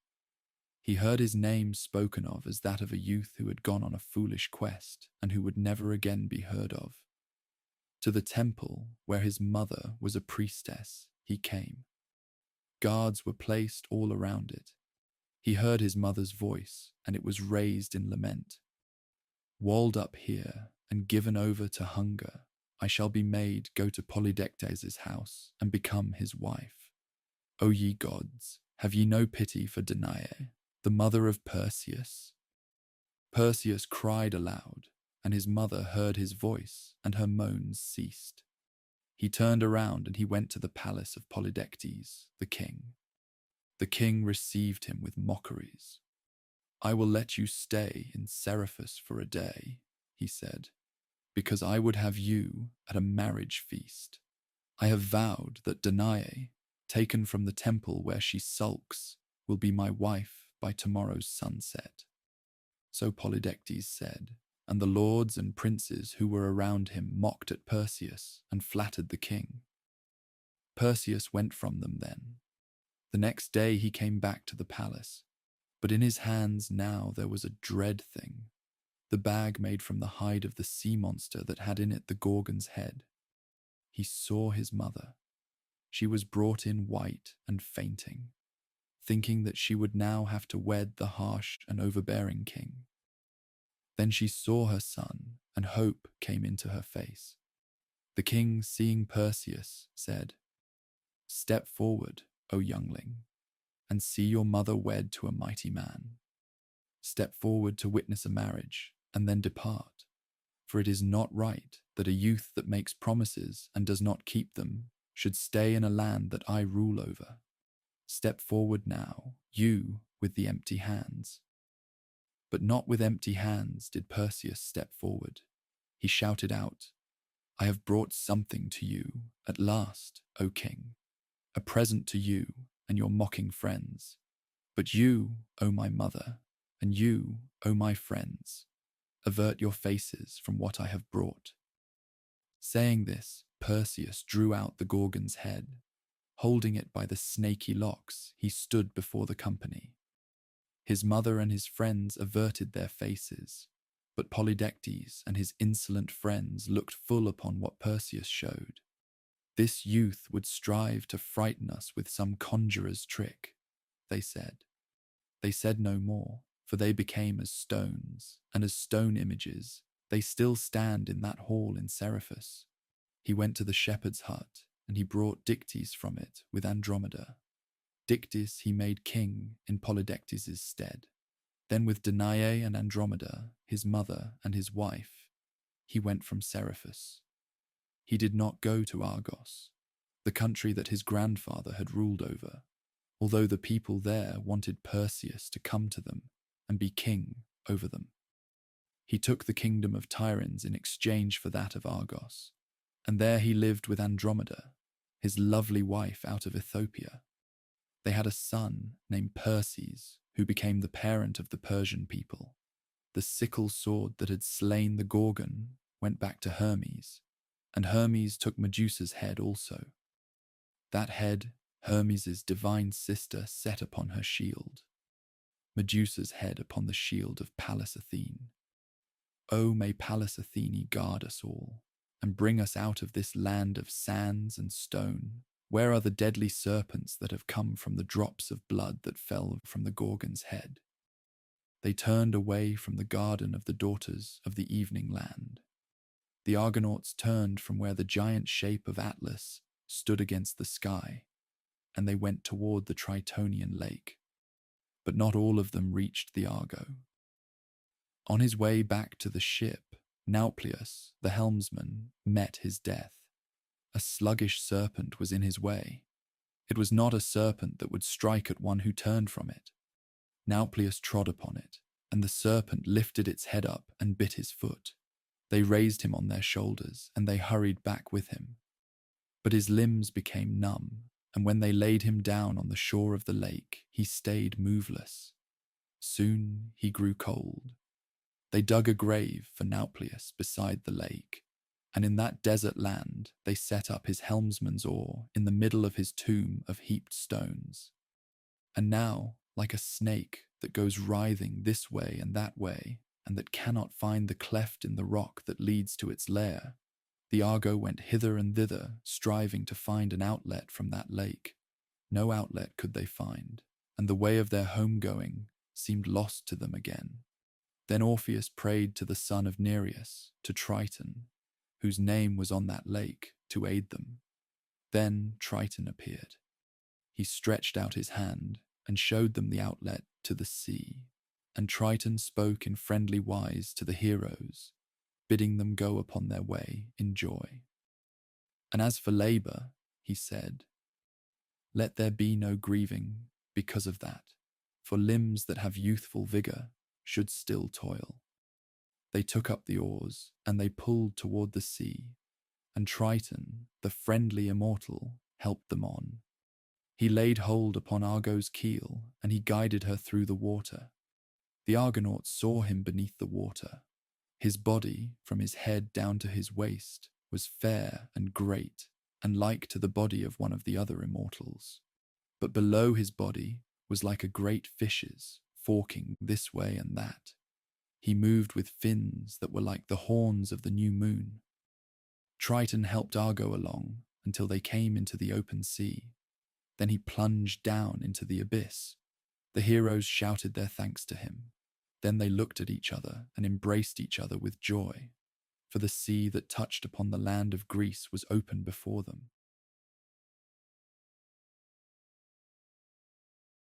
[SPEAKER 1] He heard his name spoken of as that of a youth who had gone on a foolish quest and who would never again be heard of. To the temple, where his mother was a priestess, he came. Guards were placed all around it. He heard his mother's voice, and it was raised in lament. Walled up here and given over to hunger, I shall be made go to Polydectes' house and become his wife. O ye gods, have ye no pity for Danae, the mother of Perseus? Perseus cried aloud, and his mother heard his voice, and her moans ceased. He turned around and he went to the palace of Polydectes, the king. The king received him with mockeries. I will let you stay in Seriphus for a day, he said, because I would have you at a marriage feast. I have vowed that Danae, taken from the temple where she sulks, will be my wife by tomorrow's sunset. So Polydectes said, and the lords and princes who were around him mocked at Perseus and flattered the king. Perseus went from them then. The next day he came back to the palace, but in his hands now there was a dread thing, the bag made from the hide of the sea monster that had in it the Gorgon's head. He saw his mother. She was brought in white and fainting, thinking that she would now have to wed the harsh and overbearing king. Then she saw her son, and hope came into her face. The king, seeing Perseus, said, Step forward, O youngling, and see your mother wed to a mighty man. Step forward to witness a marriage, and then depart, for it is not right that a youth that makes promises and does not keep them should stay in a land that I rule over. Step forward now, you with the empty hands. But not with empty hands did Perseus step forward. He shouted out, I have brought something to you at last, O king, a present to you and your mocking friends. But you, O my mother, and you, O my friends, avert your faces from what I have brought. Saying this, Perseus drew out the Gorgon's head. Holding it by the snaky locks, he stood before the company. His mother and his friends averted their faces, but Polydectes and his insolent friends looked full upon what Perseus showed. This youth would strive to frighten us with some conjurer's trick, they said. They said no more, for they became as stones, and as stone images, they still stand in that hall in Seriphus. He went to the shepherd's hut, and he brought Dictys from it with Andromeda. Dictys he made king in Polydectes' stead. Then with Danae and Andromeda, his mother and his wife, he went from Seriphus. He did not go to Argos, the country that his grandfather had ruled over, although the people there wanted Perseus to come to them and be king over them. He took the kingdom of Tyrins in exchange for that of Argos, and there he lived with Andromeda, his lovely wife out of Ethiopia. They had a son named Perses, who became the parent of the Persian people. The sickle sword that had slain the Gorgon went back to Hermes, and Hermes took Medusa's head also. That head Hermes' divine sister set upon her shield, Medusa's head upon the shield of Pallas Athene. Oh, may Pallas Athene guard us all, and bring us out of this land of sands and stone. Where are the deadly serpents that have come from the drops of blood that fell from the Gorgon's head? They turned away from the garden of the daughters of the evening land. The Argonauts turned from where the giant shape of Atlas stood against the sky, and they went toward the Tritonian lake. But not all of them reached the Argo. On his way back to the ship, Nauplius, the helmsman, met his death. A sluggish serpent was in his way. It was not a serpent that would strike at one who turned from it. Nauplius trod upon it, and the serpent lifted its head up and bit his foot. They raised him on their shoulders, and they hurried back with him. But his limbs became numb, and when they laid him down on the shore of the lake, he stayed moveless. Soon he grew cold. They dug a grave for Nauplius beside the lake, and in that desert land they set up his helmsman's oar in the middle of his tomb of heaped stones. And now, like a snake that goes writhing this way and that way, and that cannot find the cleft in the rock that leads to its lair, the Argo went hither and thither, striving to find an outlet from that lake. No outlet could they find, and the way of their homegoing seemed lost to them again. Then Orpheus prayed to the son of Nereus, to Triton, whose name was on that lake, to aid them. Then Triton appeared. He stretched out his hand and showed them the outlet to the sea, and Triton spoke in friendly wise to the heroes, bidding them go upon their way in joy. And as for labour, he said, let there be no grieving because of that, for limbs that have youthful vigour should still toil. They took up the oars, and they pulled toward the sea, and Triton, the friendly immortal, helped them on. He laid hold upon Argo's keel, and he guided her through the water. The Argonauts saw him beneath the water. His body, from his head down to his waist, was fair and great, and like to the body of one of the other immortals. But below his body was like a great fish's, forking this way and that. He moved with fins that were like the horns of the new moon. Triton helped Argo along until they came into the open sea. Then he plunged down into the abyss. The heroes shouted their thanks to him. Then they looked at each other and embraced each other with joy, for the sea that touched upon the land of Greece was open before them.